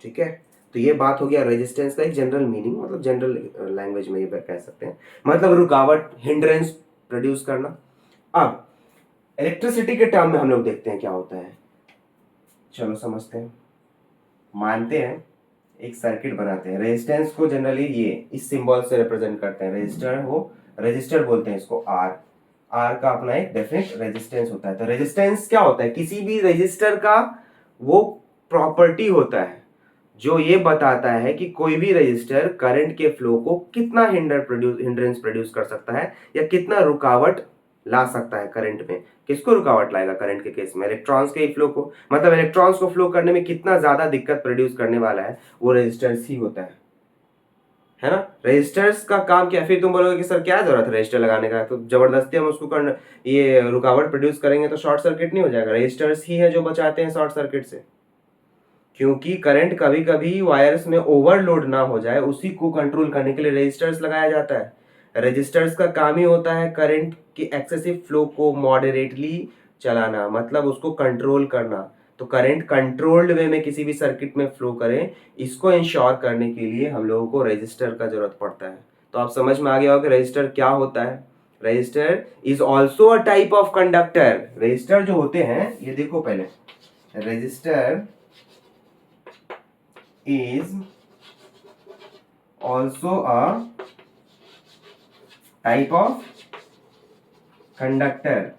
ठीक है। तो ये बात हो गया रेजिस्टेंस का एक जनरल मीनिंग, मतलब जनरल लैंग्वेज में ये कह सकते हैं, मतलब रुकावट, हिंड्रेंस प्रोड्यूस करना। अब इलेक्ट्रिसिटी के टर्म में हम लोग देखते हैं क्या होता है, चलो समझते हैं। मानते हैं एक सर्किट बनाते हैं, रेजिस्टेंस को जनरली ये इस सिंबल से रिप्रेजेंट करते हैं, रेजिस्टर हो, रेजिस्टर बोलते हैं इसको, आर, आर का अपना एक डेफिनेट रेजिस्टेंस होता है। तो रेजिस्टेंस क्या होता है, किसी भी रेजिस्टर का वो प्रॉपर्टी होता है जो ये बताता है कि कोई भी रेजिस्टर करंट के फ्लो को कितना हिंड्रेंस प्रोड्यूस कर सकता है या कितना रुकावट ला सकता है करंट में। किसको रुकावट लाएगा करंट के केस में, इलेक्ट्रॉन्स के फ्लो को, मतलब इलेक्ट्रॉन्स को फ्लो करने में कितना ज्यादा दिक्कत प्रोड्यूस करने वाला है वो रेजिस्टेंस ही होता है ना। रेजिस्टर्स का काम क्या, फिर तुम बोलोगे कि सर क्या जरूरत है रजिस्टर लगाने का, तो जबरदस्ती हम उसको ये रुकावट प्रोड्यूस करेंगे तो शॉर्ट सर्किट नहीं हो जाएगा, रेजिस्टर्स ही है जो बचाते हैं शॉर्ट सर्किट से, क्योंकि करंट कभी कभी वायर्स में ओवरलोड ना हो जाए उसी को कंट्रोल करने के लिए रेजिस्टर्स लगाया जाता है। रेजिस्टर्स का काम ही होता है करंट की एक्सेसिव फ्लो को मॉडरेटली चलाना, मतलब उसको कंट्रोल करना, तो करंट कंट्रोल्ड वे में किसी भी सर्किट में फ्लो करे, इसको इंश्योर करने के लिए हम लोगों को रेजिस्टर का जरूरत पड़ता है। तो आप समझ में आ गया हो कि रेजिस्टर क्या होता है। Resistor is also a type of conductor. Resistor जो होते हैं, ये देखो पहले, resistor is also a type of conductor.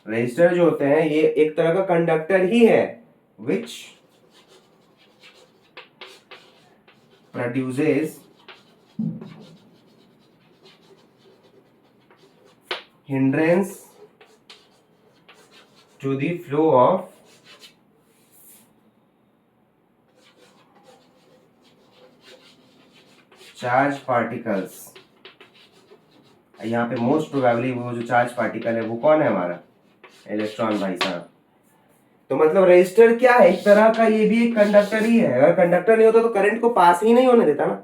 Resistor जो होते हैं ये एक तरह का कंडक्टर ही है, which produces hindrance to the flow of charge particles. यहाँ पे मोस्ट प्रोबेबली वो जो चार्ज पार्टिकल है वो कौन है, हमारा इलेक्ट्रॉन भाई साहब। तो मतलब रेजिस्टर क्या है, एक तरह का ये भी एक कंडक्टर ही है। अगर कंडक्टर नहीं होता तो करंट को पास ही नहीं होने देता ना,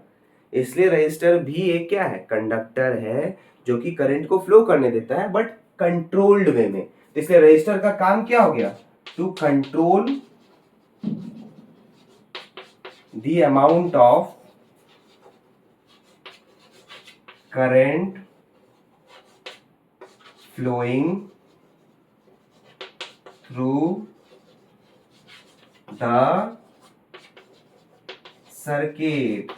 इसलिए रेजिस्टर भी एक क्या है, कंडक्टर है जो कि करंट को फ्लो करने देता है, बट कंट्रोल्ड वे में। तो इसलिए रेजिस्टर का काम क्या हो गया, to control the amount of current flowing through the circuit.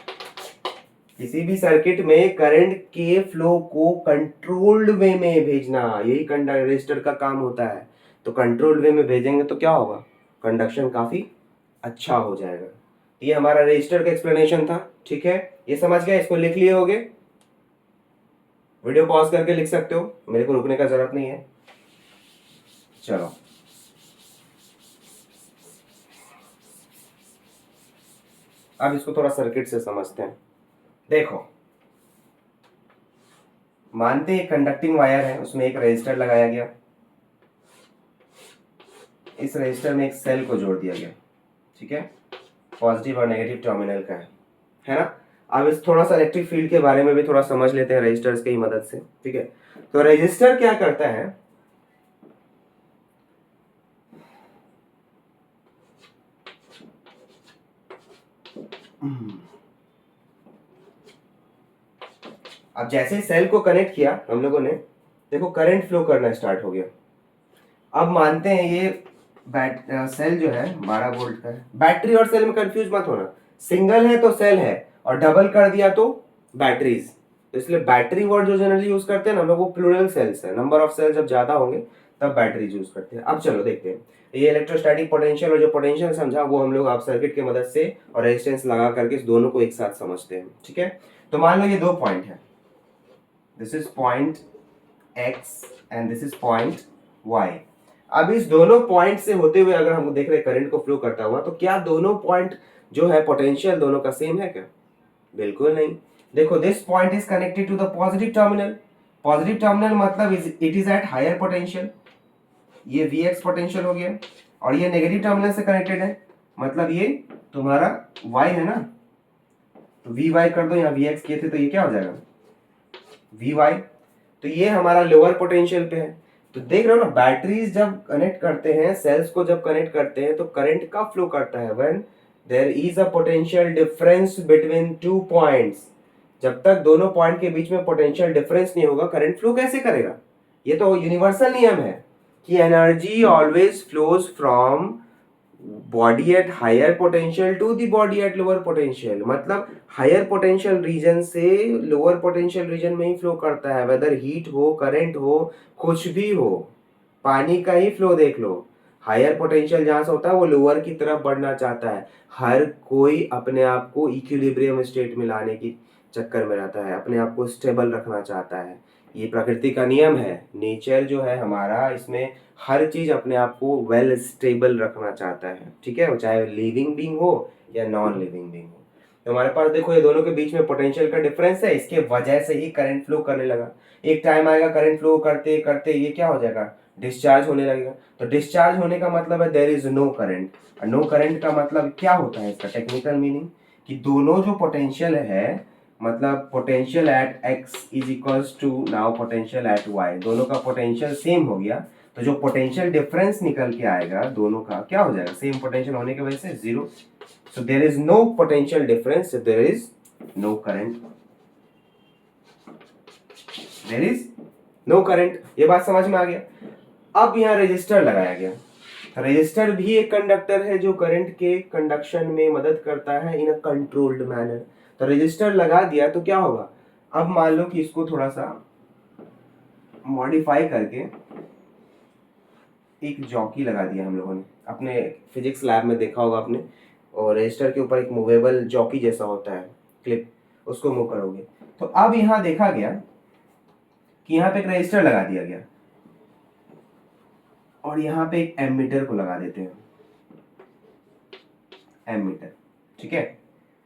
किसी भी सर्किट में करंट के फ्लो को कंट्रोल्ड वे में भेजना, यही रेजिस्टर का काम होता है। तो कंट्रोल्ड वे में भेजेंगे तो क्या होगा, कंडक्शन काफी अच्छा हो जाएगा। ये हमारा रेजिस्टर का एक्सप्लेनेशन था, ठीक है। ये समझ गए, इसको लिख लिए होगे, वीडियो पॉज करके लिख सकते हो, मेरे को रुकने का जरूरत नहीं है। चलो अब इसको थोड़ा सर्किट से समझते हैं। देखो, मानते हैं कंडक्टिंग वायर है, उसमें एक रेजिस्टर लगाया गया, इस रेजिस्टर में एक सेल को जोड़ दिया गया, ठीक है, पॉजिटिव और नेगेटिव टर्मिनल का है ना। अब इस थोड़ा सा इलेक्ट्रिक फील्ड के बारे में भी थोड़ा समझ लेते हैं रेजिस्टर्स की मदद से, ठीक है। तो रेजिस्टर क्या करता है, अब जैसे सेल को कनेक्ट किया हम लोगों ने, देखो करंट फ्लो करना स्टार्ट हो गया। अब मानते हैं ये सेल जो है 12 वोल्ट का है। बैटरी और सेल में कंफ्यूज मत होना, सिंगल है तो सेल है और डबल कर दिया तो बैटरीज। तो इसलिए बैटरी वर्ड जो जनरली यूज करते हैं ना हम लोग, वो प्लूरल सेल्स है, नंबर ऑफ सेल जब ज्यादा होंगे तब बैटरीज यूज करते हैं। अब चलो देखते हैं, ये इलेक्ट्रोस्टैटिक पोटेंशियल और जो पोटेंशियल समझा वो हम लोग आप सर्किट की मदद से और रेजिस्टेंस लगा करके इस दोनों को एक साथ समझते हैं, ठीक है। तो मान लो ये दो पॉइंट है, this is point X and this is point Y. अब इस दोनों पॉइंट से होते हुए अगर हम देख रहे हैं करंट को फ्लो करता हुआ, तो क्या दोनों पॉइंट जो है पोटेंशियल दोनों का सेम है क्या, बिल्कुल नहीं। देखो, this point is connected to the positive terminal. Positive terminal मतलब it is at higher potential, ये Vx पोटेंशियल हो गया, और ये नेगेटिव टर्मिनल से कनेक्टेड है, मतलब ये तुम्हारा y है ना, तो Vy कर दो, यहाँ Vx किए थे तो ये क्या हो जाएगा Vy। तो ये हमारा लोअर पोटेंशियल पे है। तो देख रहे हो ना, बैटरीज जब कनेक्ट करते हैं, सेल्स को जब कनेक्ट करते हैं तो करंट कब फ्लो करता है, when there is a potential difference between two points. जब तक दोनों पॉइंट के बीच में पोटेंशियल डिफरेंस नहीं होगा, करंट फ्लो कैसे करेगा। ये तो यूनिवर्सल नियम है कि energy always flows from body at higher potential to the body at lower potential. मतलब हायर पोटेंशियल रीजन से लोअर पोटेंशियल रीजन में ही फ्लो करता है, वेदर हीट हो, करंट हो, कुछ भी हो। पानी का ही फ्लो देख लो, हायर पोटेंशियल जहां से होता है वो लोअर की तरफ बढ़ना चाहता है। हर कोई अपने आप को इक्विलिब्रियम स्टेट में लाने की चक्कर में रहता है, अपने आप को स्टेबल रखना चाहता है। ये प्रकृति का नियम है, नेचर जो है हमारा, इसमें हर चीज अपने आप को वेल स्टेबल रखना चाहता है, ठीक है, चाहे लिविंग बीइंग हो या नॉन लिविंग बीइंग हो। तो हमारे पास देखो ये दोनों के बीच में पोटेंशियल का डिफरेंस है, इसके वजह से ही करंट फ्लो करने लगा। एक टाइम आएगा करंट फ्लो करते करते ये क्या हो जाएगा, डिस्चार्ज होने लगेगा। तो डिस्चार्ज होने का मतलब है there is no current. No current का मतलब क्या होता है, इसका टेक्निकल मीनिंग कि दोनों जो पोटेंशियल है, मतलब potential at x is equals to now potential at y, दोनों का पोटेंशियल सेम हो गया, तो जो पोटेंशियल डिफरेंस निकल के आएगा दोनों का क्या हो जाएगा, सेम पोटेंशियल होने की वजह से zero. So there is no potential difference, there is no current, there is no current. ये बात समझ में आ गया। अब यहाँ रेजिस्टर लगाया गया। रेजिस्टर भी एक कंडक्टर है जो करंट के कंडक्शन में मदद करता है इन अ कंट्रोल्ड मैनर। तो रेजिस्टर लगा दिया तो क्या होगा, अब मान लो कि इसको थोड़ा सा मॉडिफाई करके एक जॉकी लगा दिया हम लोगों ने, अपने फिजिक्स लैब में देखा होगा आपने, और रजिस्टर के ऊपर एक मूवेबल जॉकी जैसा होता है क्लिप, उसको मूव करोगे। तो अब यहाँ देखा गया कि यहाँ पे एक रजिस्टर लगा दिया गया और यहाँ पे एक एमीटर को लगा देते हैं, एमीटर, ठीक है।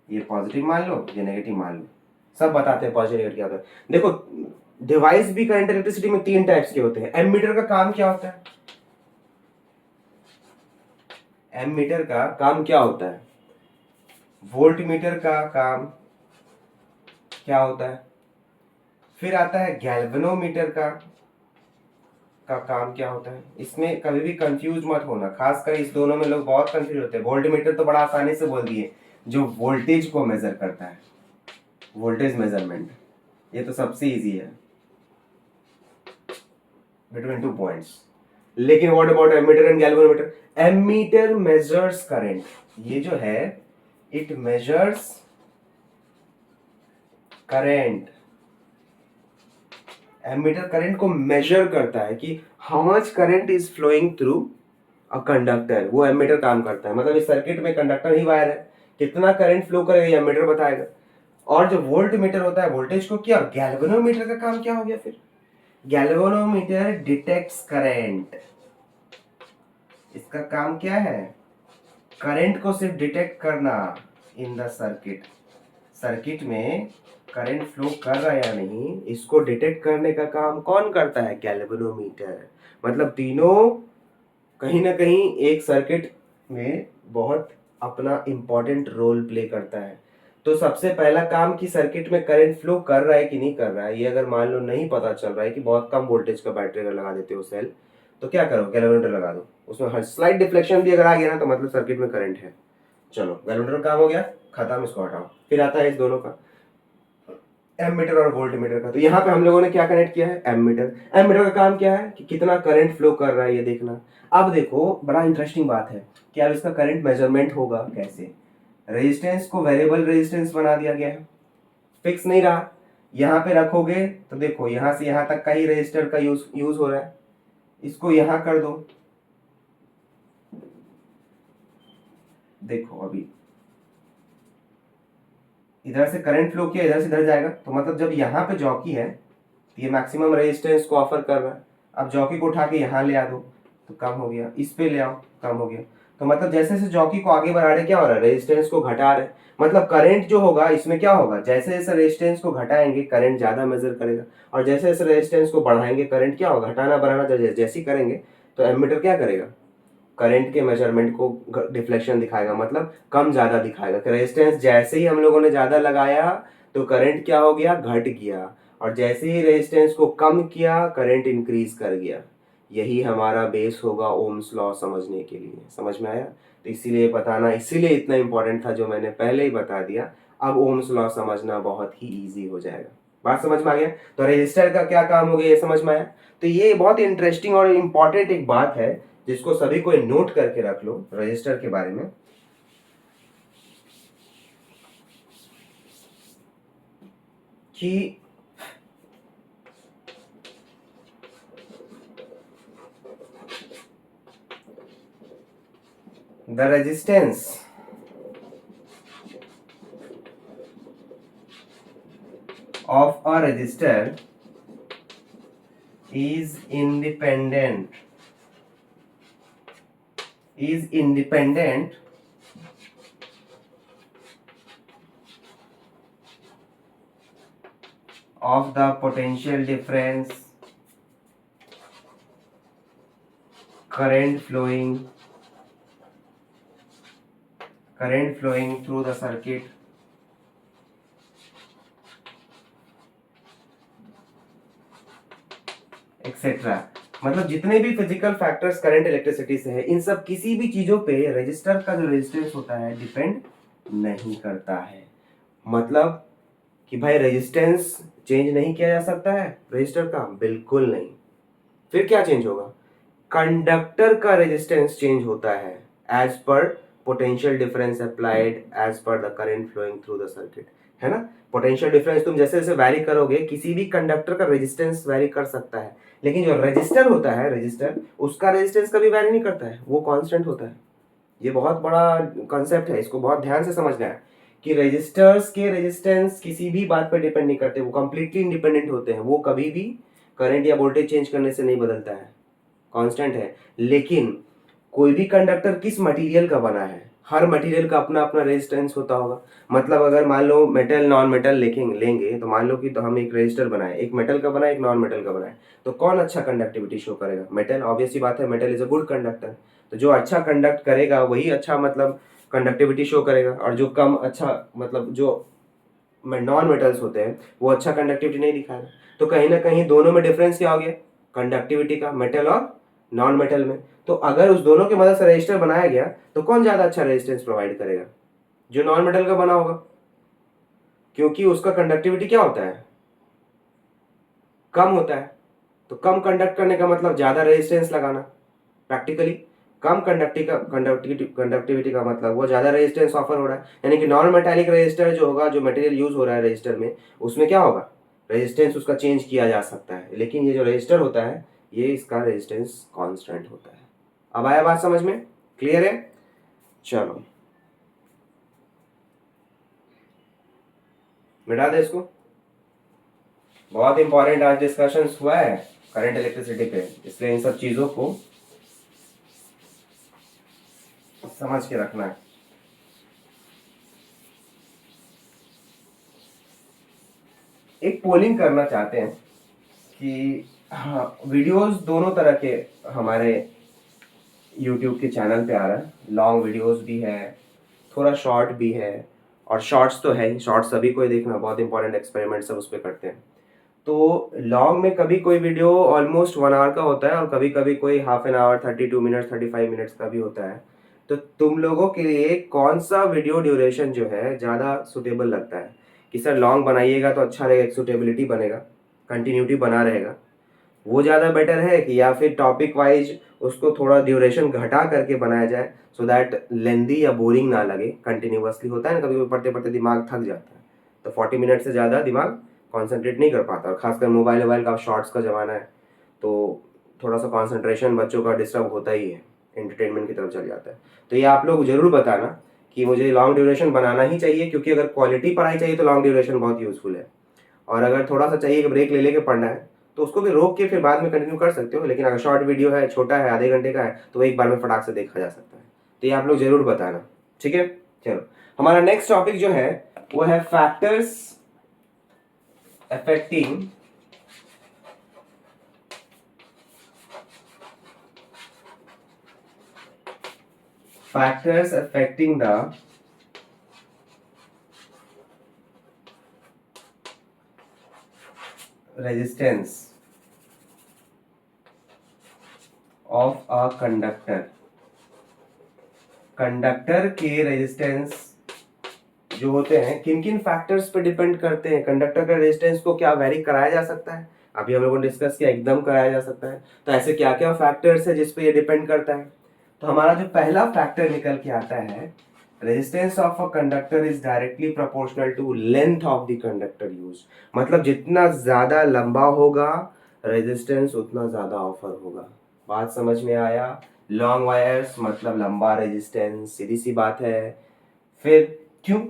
ये पॉजिटिव मान लो, ये नेगेटिव मान लो, सब बताते हैं पॉजिटिव नेगेटिव क्या होता है। देखो डिवाइस भी करंट इलेक्ट्रिसिटी में 3 टाइप्स के होते हैं। एमीटर का काम क्या होता है, एमीटर का काम क्या होता है, वोल्ट मीटर का काम क्या होता है, फिर आता है गैल्वेनोमीटर का काम क्या होता है। इसमें कभी भी कंफ्यूज मत होना, खासकर इस दोनों में लोग बहुत कंफ्यूज होते हैं। वोल्ट मीटर तो बड़ा आसानी से बोल दिए, जो वोल्टेज को मेजर करता है, वोल्टेज मेजरमेंट, ये तो सबसे इजी है बिटवीन 2 पॉइंट्स। लेकिन what about ammeter and galvanometer? Ammeter measures current, ये जो है it measures current. Ammeter current को मेजर करता है कि how much current is flowing through a conductor, वो एमीटर काम करता है। मतलब इस सर्किट में कंडक्टर ही वायर है, कितना करंट फ्लो करेगा ये एमीटर बताएगा। और जो वोल्ट मीटर होता है वोल्टेज को, क्या गैल्वेनोमीटर का काम क्या हो गया फिर, गैल्वेनोमीटर डिटेक्ट्स करंट। इसका काम क्या है, करंट को सिर्फ डिटेक्ट करना इन द सर्किट, सर्किट में करंट फ्लो कर रहा है या नहीं, इसको डिटेक्ट करने का काम कौन करता है, गैल्वेनोमीटर। मतलब तीनों कहीं ना कहीं एक सर्किट में बहुत अपना इंपॉर्टेंट रोल प्ले करता है। तो सबसे पहला काम कि सर्किट में करंट फ्लो कर रहा है कि नहीं कर रहा है, ये अगर मान लो नहीं पता चल रहा है कि बहुत कम वोल्टेज का बैटरी अगर लगा देते हो सेल, तो क्या करो, गैल्वेनोमीटर लगा दो। उसमें हर स्लाइट डिफ्लेक्शन भी अगर आ गया ना तो मतलब सर्किट में करंट है। चलो गैल्वेनोमीटर काम हो गया, खत्म, इसको हटाओ। फिर आता है इस दोनों का, एमीटर और वोल्ट मीटर का। तो यहाँ पे हम लोगों ने क्या कनेक्ट किया है, एमीटर। एमीटर का काम क्या है कि कितना करंट फ्लो कर रहा है ये देखना। अब देखो बड़ा इंटरेस्टिंग बात है कि अब इसका करंट मेजरमेंट होगा कैसे। रेजिस्टेंस को वेरिएबल रेजिस्टेंस बना दिया गया है, फिक्स नहीं रहा। यहाँ पे रखोगे तो देखो यहाँ से यहाँ तक का ही रेजिस्टर का यूज हो रहा है, इसको यहाँ कर दो, देखो अभी इधर से करंट फ्लो किया, इधर से इधर जाएगा, तो मतलब जब यहाँ पे जॉकी है तो ये मैक्सिमम रेजिस्टेंस को ऑफर कर रहा है। अब जॉकी को उठा के यहाँ ले आ दो तो कम हो गया, इस पे ले आओ कम हो गया। तो मतलब जैसे जैसे जॉकी को आगे बढ़ा रहे क्या हो रहा है, रेजिस्टेंस को घटा रहे। मतलब करंट जो होगा इसमें क्या होगा, जैसे जैसे रेजिस्टेंस को घटाएंगे करंट ज्यादा मेजर करेगा, और जैसे जैसे रेजिस्टेंस को बढ़ाएंगे करंट क्या होगा, घटाना बढ़ाना जैसे ही करेंगे तो एमीटर क्या करेगा, करंट के मेजरमेंट को डिफ्लेक्शन दिखाएगा, मतलब कम ज्यादा दिखाएगा। रेजिस्टेंस जैसे ही हम लोगों ने ज्यादा लगाया तो करंट क्या हो गया, घट गया, और जैसे ही रेजिस्टेंस को कम किया करंट इंक्रीज कर गया। यही हमारा बेस होगा ओम्स लॉ समझने के लिए। समझ में आया? तो इसीलिए बताना, इसीलिए इतना इंपॉर्टेंट था जो मैंने पहले ही बता दिया। अब ओम्स लॉ समझना बहुत ही ईजी हो जाएगा। बात समझ में आ गया? तो रेजिस्टर का क्या काम हो गया ये समझ में आया? तो ये बहुत इंटरेस्टिंग और इम्पॉर्टेंट एक बात है जिसको सभी को नोट करके रख लो रजिस्टर के बारे में, कि the resistance of a resistor is independent of the potential difference, current flowing through the circuit, etc. मतलब जितने भी फिजिकल फैक्टर्स करंट इलेक्ट्रिसिटी से है, इन सब किसी भी चीजों पे रेजिस्टर का जो रेजिस्टेंस होता है डिपेंड नहीं करता है। मतलब कि भाई रेजिस्टेंस चेंज नहीं किया जा सकता है रेजिस्टर का, बिल्कुल नहीं। फिर क्या चेंज होगा? कंडक्टर का रेजिस्टेंस चेंज होता है as per potential difference applied as per the current flowing through the circuit, है ना। पोटेंशियल डिफरेंस तुम जैसे जैसे वैरी करोगे, किसी भी कंडक्टर का रेजिस्टेंस वैरी कर सकता है, लेकिन जो रजिस्टर होता है, रजिस्टर, उसका रेजिस्टेंस कभी वैरी नहीं करता है, वो कांस्टेंट होता है। ये बहुत बड़ा कॉन्सेप्ट है, इसको बहुत ध्यान से समझना है कि रजिस्टर्स के रेजिस्टेंस किसी भी बात पर डिपेंड नहीं करते, वो कंप्लीटली इंडिपेंडेंट होते हैं, वो कभी भी करंट या वोल्टेज चेंज करने से नहीं बदलता है, कांस्टेंट है। लेकिन कोई भी कंडक्टर किस मटेरियल का बना है, हर मटेरियल का अपना अपना रेजिस्टेंस होता होगा। मतलब अगर मान लो मेटल नॉन मेटल लेंगे तो मान लो कि तो हम एक रेजिस्टर बनाए, एक मेटल का बनाए एक नॉन मेटल का बनाए, तो कौन अच्छा कंडक्टिविटी शो करेगा? मेटल, ऑब्वियस सी बात है, metal is a good conductor. तो जो अच्छा कंडक्ट करेगा वही अच्छा मतलब कंडक्टिविटी शो करेगा, और जो कम अच्छा मतलब जो नॉन मेटल्स होते हैं वो अच्छा कंडक्टिविटी नहीं दिखाएगा। तो कहीं ना कहीं दोनों में डिफरेंस क्या हो गया कंडक्टिविटी का, मेटल और नॉन मेटल में। तो अगर उस दोनों की मदद से रजिस्टर बनाया गया तो कौन ज्यादा अच्छा रेजिस्टेंस प्रोवाइड करेगा? जो नॉन मेटल का बना होगा, क्योंकि उसका कंडक्टिविटी क्या होता है, कम होता है। तो कम कंडक्ट करने का मतलब ज्यादा रेजिस्टेंस लगाना, प्रैक्टिकली कम कंडक्टिविटी का मतलब वो ज्यादा रेजिस्टेंस ऑफर हो रहा है, यानी कि नॉन मेटालिक रेजिस्टर जो होगा, जो मटेरियल यूज हो रहा है रेजिस्टर में, उसमें क्या होगा, रेजिस्टेंस उसका चेंज किया जा सकता है। लेकिन ये जो रेजिस्टर होता है ये इसका रेजिस्टेंस कांस्टेंट होता है। अब आया बात समझ में? क्लियर है? चलो मिटा दे इसको। बहुत इंपॉर्टेंट आज डिस्कशन हुआ है करंट इलेक्ट्रिसिटी पे, इसलिए इन सब चीजों को समझ के रखना है। एक पोलिंग करना चाहते हैं कि हाँ, वीडियोस दोनों तरह के हमारे यूट्यूब के चैनल पे आ रहा है, लॉन्ग वीडियोस भी है, थोड़ा शॉर्ट भी है, और शॉर्ट्स तो है ही, शॉर्ट्स सभी को ही देखना, बहुत इंपॉर्टेंट एक्सपेरिमेंट सब उस पर करते हैं। तो लॉन्ग में कभी कोई वीडियो ऑलमोस्ट 1 आवर का होता है, और कभी कभी कोई half an hour, 32 minutes, 35 minutes का भी होता है। तो तुम लोगों के लिए कौन सा वीडियो ड्यूरेशन जो है ज़्यादा सुटेबल लगता है कि सर लॉन्ग बनाइएगा तो अच्छा रहेगा, एक सुटेबिलिटी बनेगा, कंटिन्यूटी बना रहेगा, वो ज़्यादा बेटर है, कि या फिर टॉपिक वाइज उसको थोड़ा ड्यूरेशन घटा करके बनाया जाए, सो दैट लेंदी या बोरिंग ना लगे? कंटिन्यूअसली होता है ना, कभी कभी पढ़ते पढ़ते दिमाग थक जाता है, तो 40 मिनट से ज़्यादा दिमाग कॉन्सेंट्रेट नहीं कर पाता, और खासकर मोबाइल वोबाइल का शॉर्ट्स का ज़माना है, तो थोड़ा सा कॉन्सेंट्रेशन बच्चों का डिस्टर्ब होता ही है, एंटरटेनमेंट की तरफ चल जाता है। तो ये आप लोग जरूर बताना कि मुझे लॉन्ग ड्यूरेशन बनाना ही चाहिए, क्योंकि अगर क्वालिटी पढ़ाई चाहिए तो लॉन्ग ड्यूरेशन बहुत यूजफुल है, और अगर थोड़ा सा चाहिए कि ब्रेक ले लेके पढ़ना है तो उसको भी रोक के फिर बाद में कंटिन्यू कर सकते हो। लेकिन अगर शॉर्ट वीडियो है, छोटा है, आधे घंटे का है, तो वो एक बार में फटाक से देखा जा सकता है। तो ये आप लोग जरूर बताना, ठीक है। चलो, हमारा नेक्स्ट टॉपिक जो है वो है factors affecting the resistance of a conductor. Conductor के रेजिस्टेंस जो होते हैं किन किन फैक्टर्स पे डिपेंड करते हैं? कंडक्टर का रेजिस्टेंस को क्या वेरी कराया जा सकता है? अभी हम लोगों ने डिस्कस किया, एकदम कराया जा सकता है। तो ऐसे क्या क्या फैक्टर्स है जिस पे ये डिपेंड करता है? तो हमारा जो पहला फैक्टर निकल के आता है, resistance of a conductor is directly proportional to length of the conductor use. मतलब जितना ज्यादा लंबा होगा रेजिस्टेंस उतना ज्यादा ऑफर होगा। बात समझ में आया? लॉन्ग वायर्स मतलब लंबा रेजिस्टेंस, सीधी सी बात है। फिर क्यों?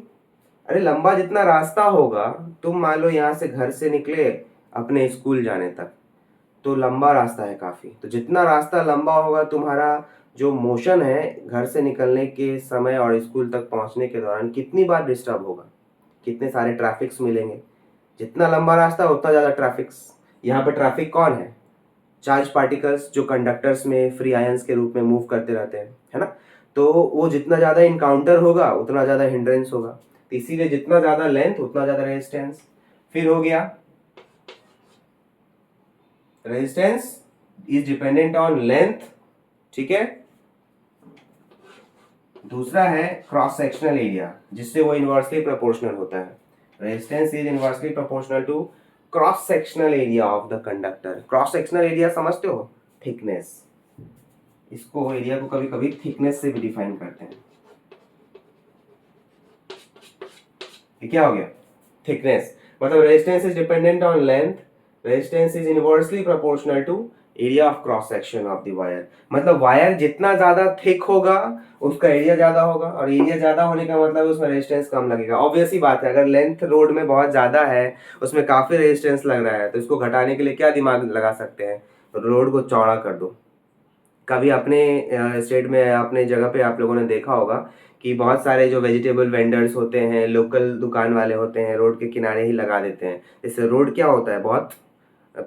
अरे लंबा जितना रास्ता होगा, तुम मान लो यहाँ से घर से निकले अपने स्कूल जाने तक, तो लंबा रास्ता है काफी। तो जितना रास्ता लंबा होगा, तुम्हारा जो मोशन है घर से निकलने के समय और स्कूल तक पहुंचने के दौरान कितनी बार डिस्टर्ब होगा, कितने सारे ट्रैफिक्स मिलेंगे। जितना लंबा रास्ता उतना ज्यादा ट्रैफिक्स। यहाँ पे ट्रैफिक कौन है? चार्ज पार्टिकल्स जो कंडक्टर्स में फ्री आयंस के रूप में मूव करते रहते हैं, है ना। तो वो जितना ज्यादा इनकाउंटर होगा उतना ज्यादा हिंड्रेंस होगा, तो इसीलिए जितना ज्यादा लेंथ उतना ज्यादा रेजिस्टेंस। फिर हो गया resistance is dependent on length, ठीक है। दूसरा है क्रॉस सेक्शनल एरिया, जिससे वो इनवर्सली प्रोपोर्शनल होता है। Resistance is inversely proportional to cross sectional area of the conductor. Cross sectional area समझते हो, थिकनेस, इसको एरिया को कभी कभी थिकनेस से भी डिफाइन करते हैं। ये क्या हो गया, थिकनेस। मतलब resistance is dependent on length, resistance is inversely proportional to area of cross section of the wire. मतलब वायर जितना ज्यादा थिक होगा उसका एरिया ज्यादा होगा, और एरिया ज्यादा होने का मतलब उसमें रेजिस्टेंस कम लगेगा। ऑब्वियस ही बात है, अगर लेंथ रोड में बहुत ज्यादा है, उसमें काफी रेजिस्टेंस लग रहा है, तो इसको घटाने के लिए क्या दिमाग लगा सकते हैं, रोड को चौड़ा कर दो। कभी अपने स्टेट में अपने जगह पे आप लोगों ने देखा होगा कि बहुत सारे जो वेजिटेबल वेंडर्स होते हैं, लोकल दुकान वाले होते हैं, रोड के किनारे ही लगा देते हैं। इससे रोड क्या होता है, बहुत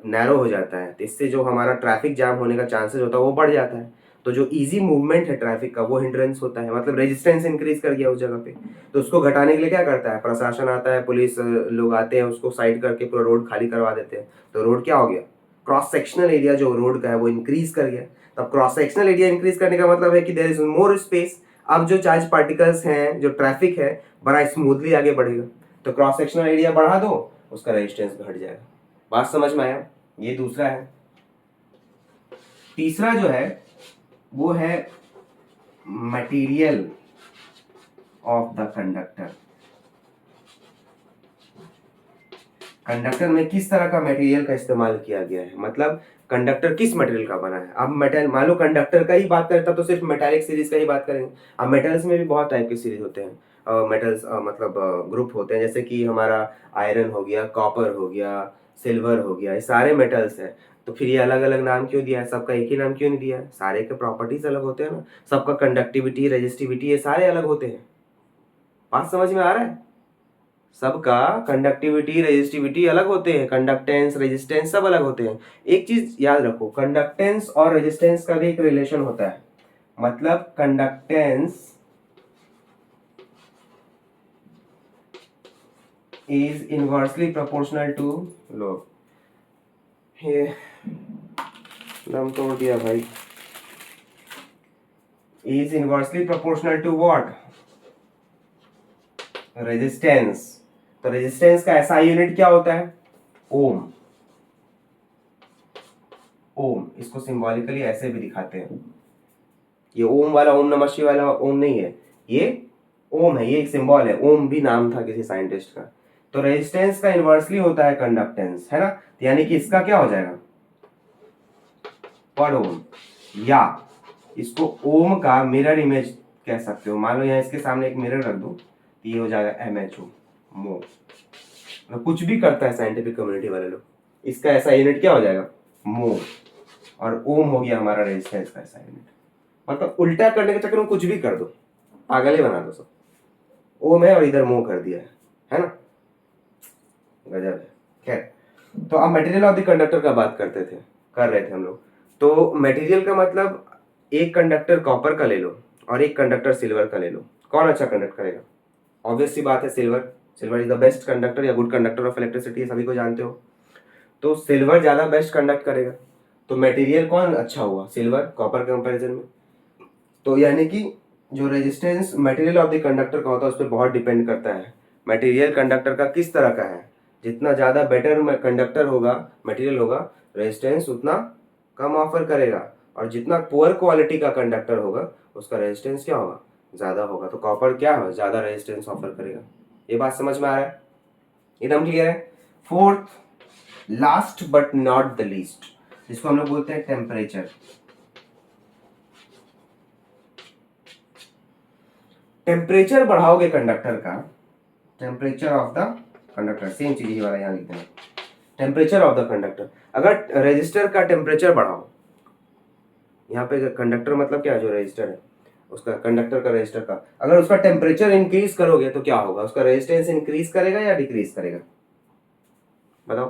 नैरो हो जाता है, तो इससे जो हमारा ट्रैफिक जाम होने का चांसेस होता है वो बढ़ जाता है। तो जो इजी मूवमेंट है ट्रैफिक का वो हिंड्रेंस होता है, मतलब रेजिस्टेंस इंक्रीज कर गया उस जगह पे। तो उसको घटाने के लिए क्या करता है, प्रशासन आता है, पुलिस लोग आते हैं, उसको साइड करके पूरा रोड खाली करवा देते हैं। तो रोड क्या हो गया, क्रॉस सेक्शनल एरिया जो रोड का है वो इंक्रीज कर गया। तब क्रॉस सेक्शनल एरिया इंक्रीज करने का मतलब है कि देयर इज मोर स्पेस। अब जो चार्ज पार्टिकल्स हैं, जो ट्रैफिक है, बड़ा स्मूथली आगे बढ़ेगा। तो क्रॉस सेक्शनल एरिया बढ़ा दो, उसका रेजिस्टेंस घट जाएगा। बात समझ में आया, ये दूसरा है। तीसरा जो है वो है material of the conductor. Conductor में किस तरह का मटेरियल का इस्तेमाल किया गया है, मतलब कंडक्टर किस मटेरियल का बना है। अब मेटल, मान लो कंडक्टर का ही बात करें तब तो सिर्फ मेटालिक सीरीज का ही बात करेंगे। अब मेटल्स में भी बहुत टाइप के सीरीज होते हैं, मेटल्स मतलब ग्रुप होते हैं, जैसे कि हमारा आयरन हो गया, कॉपर हो गया, सिल्वर हो गया, ये सारे मेटल्स हैं। तो फिर ये अलग अलग नाम क्यों दिया है, सबका एक ही नाम क्यों नहीं दिया है, सारे के प्रॉपर्टीज अलग होते हैं ना, सबका कंडक्टिविटी, रेजिस्टिविटी, ये सारे अलग होते हैं। बात समझ में आ रहा है, सबका कंडक्टिविटी, रेजिस्टिविटी अलग होते हैं, कंडक्टेंस, रेजिस्टेंस सब अलग होते हैं। एक चीज याद रखो, कंडक्टेंस और रेजिस्टेंस का भी एक रिलेशन होता है। मतलब conductance is inversely proportional to, लो ये दम तोड़ दिया भाई, is inversely proportional to what, resistance. तो रेजिस्टेंस का ऐसा यूनिट क्या होता है, ओम। ओम, इसको सिंबॉलिकली ऐसे भी दिखाते हैं। ये ओम वाला, ओम नमः शिवाय वाला ओम नहीं है, ये ओम है, ये एक सिंबल है। ओम भी नाम था किसी साइंटिस्ट का। तो रेजिस्टेंस का इनवर्सली होता है कंडक्टेंस, है ना। यानी कि इसका क्या हो जाएगा, पर ओम, या इसको ओम का मिरर इमेज कह सकते हो। मान लो यहाँ इसके सामने एक मिरर रख दो, तो ये हो जाएगा MHO, मो। मतलब कुछ भी करता है साइंटिफिक कम्युनिटी वाले लोग, इसका ऐसा यूनिट क्या हो जाएगा, मो। और ओम हो गया हमारा रेजिस्टेंस का ऐसा यूनिट। मतलब उल्टा करने के चक्कर में कुछ भी कर दो, पागल ही बना दो सब। ओम है और इधर मो कर दिया है ना, गजब है। खैर, तो अब मटेरियल ऑफ द कंडक्टर का बात कर रहे थे हम लोग। तो मटेरियल का मतलब एक कंडक्टर कॉपर का ले लो और एक कंडक्टर सिल्वर का ले लो, कौन अच्छा कंडक्ट करेगा। ऑब्वियस सी बात है silver. Silver is the best conductor या गुड कंडक्टर ऑफ इलेक्ट्रिसिटी, सभी को जानते हो। तो सिल्वर ज्यादा बेस्ट कंडक्ट करेगा। तो मटेरियल कौन अच्छा हुआ, सिल्वर कॉपर के कंपैरिजन में। तो यानी कि जो resistance material of the conductor का होता है उस पर बहुत डिपेंड करता है मटेरियल कंडक्टर का किस तरह का है। जितना ज़्यादा बेटर कंडक्टर होगा, मटेरियल होगा, रेजिस्टेंस उतना कम ऑफर करेगा। और जितना पुअर क्वालिटी का कंडक्टर होगा उसका रेजिस्टेंस क्या होगा, ज़्यादा होगा। तो कॉपर क्या है, ज़्यादा रेजिस्टेंस ऑफर करेगा। ये बात समझ में आ रहा है, एकदम क्लियर है। Fourth, last but not the least, जिसको हम लोग बोलते हैं टेम्परेचर। टेम्परेचर बढ़ाओगे कंडक्टर का, temperature of the conductor, same चीज ही वाला यहाँ लिखते हैं, टेम्परेचर ऑफ द कंडक्टर। अगर रेजिस्टर का टेम्परेचर बढ़ाओ, यहाँ पे कंडक्टर मतलब क्या है, जो रेजिस्टर है उसका, कंडक्टर का, रेजिस्टर का, अगर उसका टेम्परेचर इंक्रीज करोगे तो क्या होगा, उसका रेजिस्टेंस इंक्रीज करेगा या डिक्रीज करेगा, बताओ।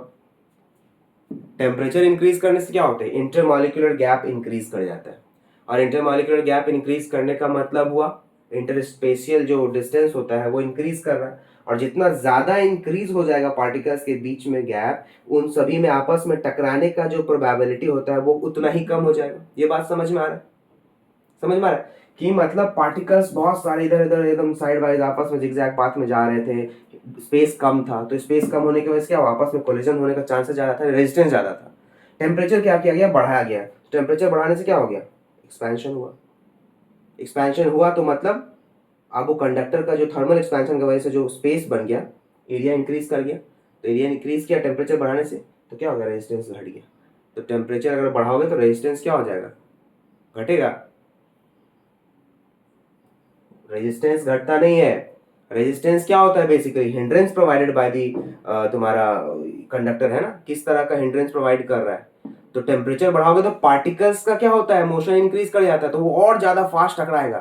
टेम्परेचर इंक्रीज करने से क्या होता है, इंटरमॉलिक्यूलर गैप इंक्रीज कर जाता है। और इंटरमॉलिक्यूलर गैप इंक्रीज करने का मतलब हुआ इंटरस्पेशियल जो डिस्टेंस होता है वो इंक्रीज कर रहा है। और जितना ज़्यादा इंक्रीज हो जाएगा पार्टिकल्स के बीच में गैप, उन सभी में आपस में टकराने का जो प्रोबेबिलिटी होता है वो उतना ही कम हो जाएगा। ये बात समझ में आ रहा है? समझ में आ रहा है कि मतलब पार्टिकल्स बहुत सारे इधर इधर एकदम साइड वाइज आपस में जिगजैग पाथ में जा रहे थे, स्पेस कम था, तो स्पेस कम होने की वजह से क्या हुआ, आपस में कोलिजन होने का चांसेस ज़्यादा था, रेजिस्टेंस ज़्यादा था। टेम्परेचर क्या किया गया, बढ़ाया गया। टेम्परेचर बढ़ाने से क्या हो गया, एक्सपेंशन हुआ। एक्सपेंशन हुआ तो मतलब अब वो कंडक्टर का जो थर्मल एक्सपेंशन की वजह से जो स्पेस बन गया, एरिया इंक्रीज कर गया। तो एरिया इंक्रीज किया टेम्परेचर बढ़ाने से, तो क्या हो गया, रेजिस्टेंस घट गया। तो टेम्परेचर अगर बढ़ाओगे तो रेजिस्टेंस क्या हो जाएगा, घटेगा। रेजिस्टेंस घटता नहीं है। रेजिस्टेंस क्या होता है, basically hindrance provided by the तुम्हारा कंडक्टर है ना, किस तरह का हिंड्रेंस प्रोवाइड कर रहा है। तो टेम्परेचर बढ़ाओगे तो पार्टिकल्स का क्या होता है, मोशन इंक्रीज कर जाता है, तो वो और ज्यादा फास्ट टकराएगा।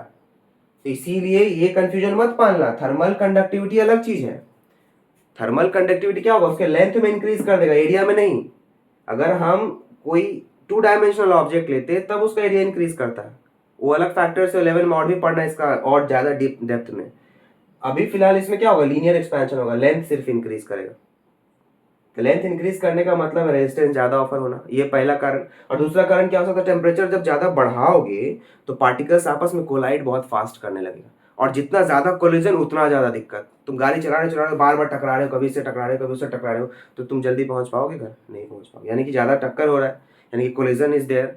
तो इसीलिए ये कंफ्यूजन मत पालना, थर्मल कंडक्टिविटी अलग चीज है। थर्मल कंडक्टिविटी क्या होगा, उसके लेंथ में इंक्रीज कर देगा, एरिया में नहीं। अगर हम कोई 2 डायमेंशनल ऑब्जेक्ट लेते तब उसका एरिया इंक्रीज करता है, वो अलग फैक्टर से लेवल में और भी पढ़ना है इसका और ज्यादा डीप डेप्थ में। अभी फिलहाल इसमें क्या होगा, लीनियर एक्सपेंशन होगा, लेंथ सिर्फ इंक्रीज करेगा। तो लेंथ इंक्रीज करने का मतलब है रेजिस्टेंस ज्यादा ऑफर होना, ये पहला कारण। और दूसरा कारण क्या हो सकता है, टेम्परेचर जब ज्यादा बढ़ाओगे तो पार्टिकल्स आपस में कोलाइड बहुत फास्ट करने लगेगा, और जितना ज्यादा कोलिजन उतना ज्यादा दिक्कत। तुम गाड़ी चला रहे हो बार बार टकरा रहे हो, कभी से टकरा रहे हो कभी उससे टकरा रहे हो, तो तुम जल्दी पहुंच पाओगे घर, नहीं पहुंच पाओगे। यानी कि ज्यादा टक्कर हो रहा है, यानी कि collision is there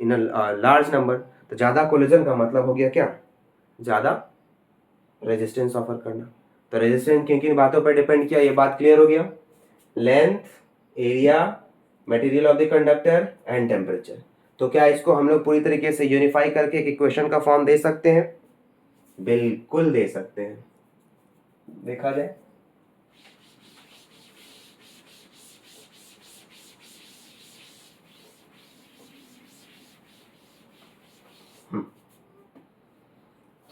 in a large number. तो ज्यादा कोलिजन का मतलब हो गया क्या, ज्यादा रेजिस्टेंस ऑफर करना। तो रेजिस्टेंस किन किन बातों पर डिपेंड किया, ये बात क्लियर हो गया, length, area, material of the conductor and temperature. तो क्या इसको हम लोग पूरी तरीके से यूनिफाई करके एक इक्वेशन का फॉर्म दे सकते हैं, बिल्कुल दे सकते हैं। देखा जाए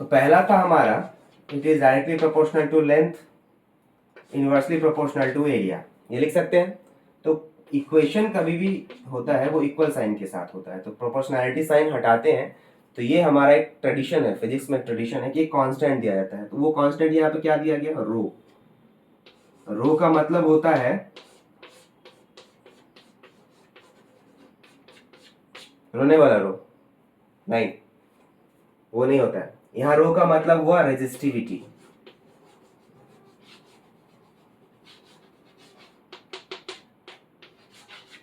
तो पहला था हमारा, it is directly proportional to length, inversely proportional to area, ये लिख सकते हैं। तो इक्वेशन कभी भी होता है वो इक्वल साइन के साथ होता है, तो प्रोपोर्शनैलिटी साइन हटाते हैं। तो ये हमारा एक ट्रेडिशन है, फिजिक्स में ट्रेडिशन है कि कांस्टेंट दिया जाता है, तो वो कांस्टेंट यहाँ पे क्या दिया गया, रो। रो का मतलब होता है, रोने वाला रो नहीं, वो नहीं होता है। यहाँ रो का मतलब हुआ resistivity.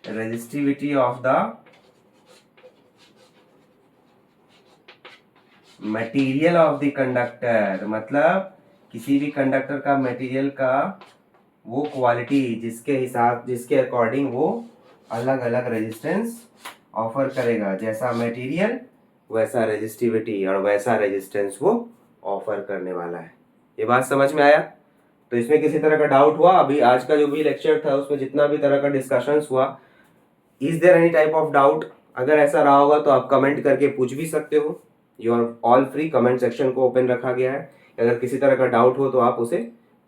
Resistivity of the material of the conductor, मतलब किसी भी कंडक्टर का मटेरियल का वो क्वालिटी जिसके हिसाब जिसके अकॉर्डिंग वो अलग अलग रेजिस्टेंस ऑफर करेगा, जैसा मटेरियल वैसा रेजिस्टिविटी और वैसा रेजिस्टेंस वो ऑफर करने वाला है। ये बात समझ में आया? तो इसमें किसी तरह का डाउट हुआ? अभी आज का जो भी लेक्चर था उसमें जितना भी तरह का डिस्कशंस हुआ, is there any type of doubt? अगर ऐसा रहा होगा तो आप कमेंट करके पूछ भी सकते हो, you are all free, comment section को ओपन रखा गया है। अगर किसी तरह का डाउट हो तो आप उसे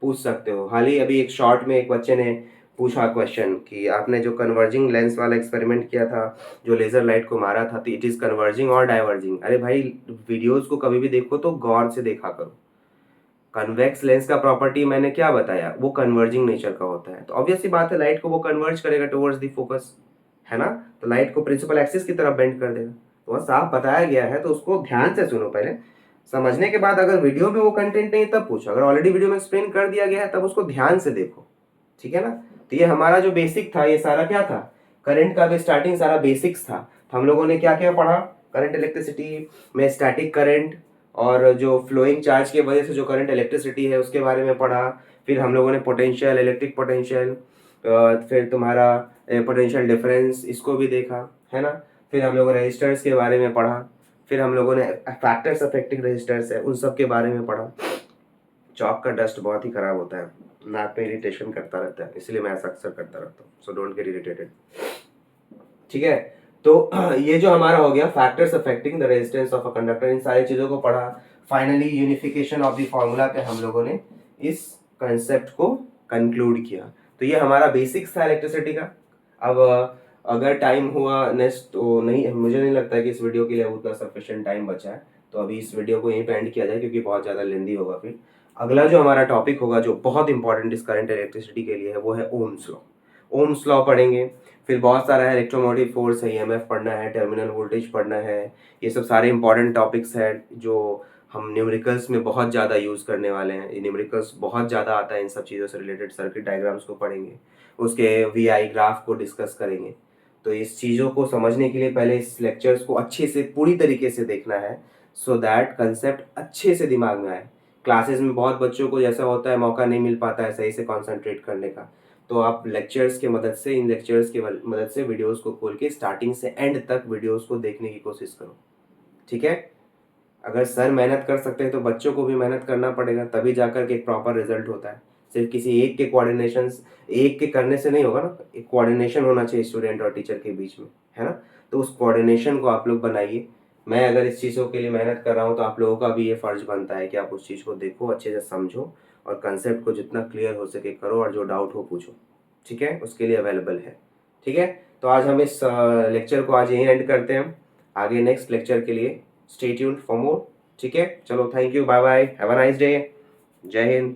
पूछ सकते हो। हाल ही अभी एक शॉर्ट में एक बच्चे ने पूछा क्वेश्चन कि आपने जो कन्वर्जिंग लेंस वाला एक्सपेरिमेंट किया था, जो लेजर लाइट को मारा था, तो इट इज कन्वर्जिंग और डाइवर्जिंग। अरे भाई, वीडियोस को कभी भी देखो तो गौर से देखा करो। कन्वेक्स लेंस का प्रॉपर्टी मैंने क्या बताया, वो कन्वर्जिंग नेचर का होता है, तो ऑब्वियस सी बात है लाइट को वो कन्वर्ज करेगा टुवर्ड्स द फोकस, है ना। तो लाइट को प्रिंसिपल एक्सिस की तरफ बेंड कर देगा। तो वह साफ बताया गया है, तो उसको ध्यान से सुनो पहले, समझने के बाद अगर वीडियो में वो कंटेंट नहीं तब पूछो, अगर ऑलरेडी वीडियो में एक्सप्लेन कर दिया गया है तब उसको ध्यान से देखो, ठीक है ना। तो ये हमारा जो बेसिक था, ये सारा क्या था, करंट का भी स्टार्टिंग सारा बेसिक्स था। तो हम लोगों ने क्या क्या पढ़ा, करंट इलेक्ट्रिसिटी में स्टैटिक करंट और जो फ्लोइंग चार्ज की वजह से जो करंट इलेक्ट्रिसिटी है उसके बारे में पढ़ा। फिर हम लोगों ने पोटेंशियल, इलेक्ट्रिक पोटेंशियल, फिर तुम्हारा पोटेंशियल डिफरेंस, इसको भी देखा, है ना। फिर हम लोगों ने रेजिस्टर्स के बारे में पढ़ा। फिर हम लोगों ने फैक्टर्स अफेक्टिंग रेजिस्टर्स है उन सब के बारे में पढ़ा। चौक का डस्ट बहुत ही खराब होता है, नाक पे इरिटेशन करता रहता है, इसलिए मैं ऐसा अक्सर करता रहता हूँ, सो डोंट गेट इरिटेटेड, ठीक है। तो ये जो हमारा हो गया factors affecting the resistance of a conductor, इन सारी चीजों को पढ़ा। Finally unification of the formula पे हम लोगों ने इस कंसेप्ट को कंक्लूड किया। तो ये हमारा बेसिक्स था इलेक्ट्रिसिटी का। अब अगर टाइम हुआ नेक्स्ट, तो नहीं, मुझे नहीं लगता है कि इस वीडियो के लिए उतना सफिशिएंट टाइम बचा है, तो अभी इस वीडियो को यहीं पे एंड किया जाए क्योंकि बहुत ज़्यादा लेंदी होगा फिर। अगला जो हमारा टॉपिक होगा जो बहुत इंपॉर्टेंट इस करंट इलेक्ट्रिसिटी के लिए है वो है ओम्स लॉ। ओम्स लॉ पढ़ेंगे, फिर बहुत सारा है इलेक्ट्रोमोटिव फोर्स है, ईएमएफ पढ़ना है, टर्मिनल वोल्टेज पढ़ना है। ये सब सारे इंपॉर्टेंट टॉपिक्स हैं जो हम न्यूमेरिकल्स में बहुत ज़्यादा यूज़ करने वाले हैं। ये न्यूमेरिकल्स बहुत ज़्यादा आता है इन सब चीज़ों से रिलेटेड। सर्किट डायग्राम्स को पढ़ेंगे, उसके वीआई ग्राफ को डिस्कस करेंगे। तो इस चीज़ों को समझने के लिए पहले इस लेक्चर्स को अच्छे से पूरी तरीके से देखना है, सो दैट कंसेप्ट अच्छे से दिमाग में आए। क्लासेस में बहुत बच्चों को जैसा होता है मौका नहीं मिल पाता है सही से कंसंट्रेट करने का, तो आप लेक्चर्स के मदद से, इन लेक्चर्स की मदद से वीडियोस को खोल के स्टार्टिंग से एंड तक वीडियोस को देखने की कोशिश करो, ठीक है। अगर सर मेहनत कर सकते हैं तो बच्चों को भी मेहनत करना पड़ेगा, तभी जाकर के एक प्रॉपर रिजल्ट होता है। सिर्फ किसी एक के कोऑर्डिनेशन, एक के करने से नहीं होगा ना, एक कोऑर्डिनेशन होना चाहिए स्टूडेंट और टीचर के बीच में, है ना। तो उस कोऑर्डिनेशन को आप लोग बनाइए। मैं अगर इस चीज़ों के लिए मेहनत कर रहा हूँ तो आप लोगों का भी ये फ़र्ज़ बनता है कि आप उस चीज़ को देखो, अच्छे से समझो और कंसेप्ट को जितना क्लियर हो सके करो, और जो डाउट हो पूछो, ठीक है, उसके लिए अवेलेबल है, ठीक है। तो आज हम इस लेक्चर को आज यहीं एंड करते हैं। आगे नेक्स्ट लेक्चर के लिए स्टे ट्यून्ड फॉर मोर, ठीक है। चलो, thank you, bye bye, have a nice day, जय हिंद।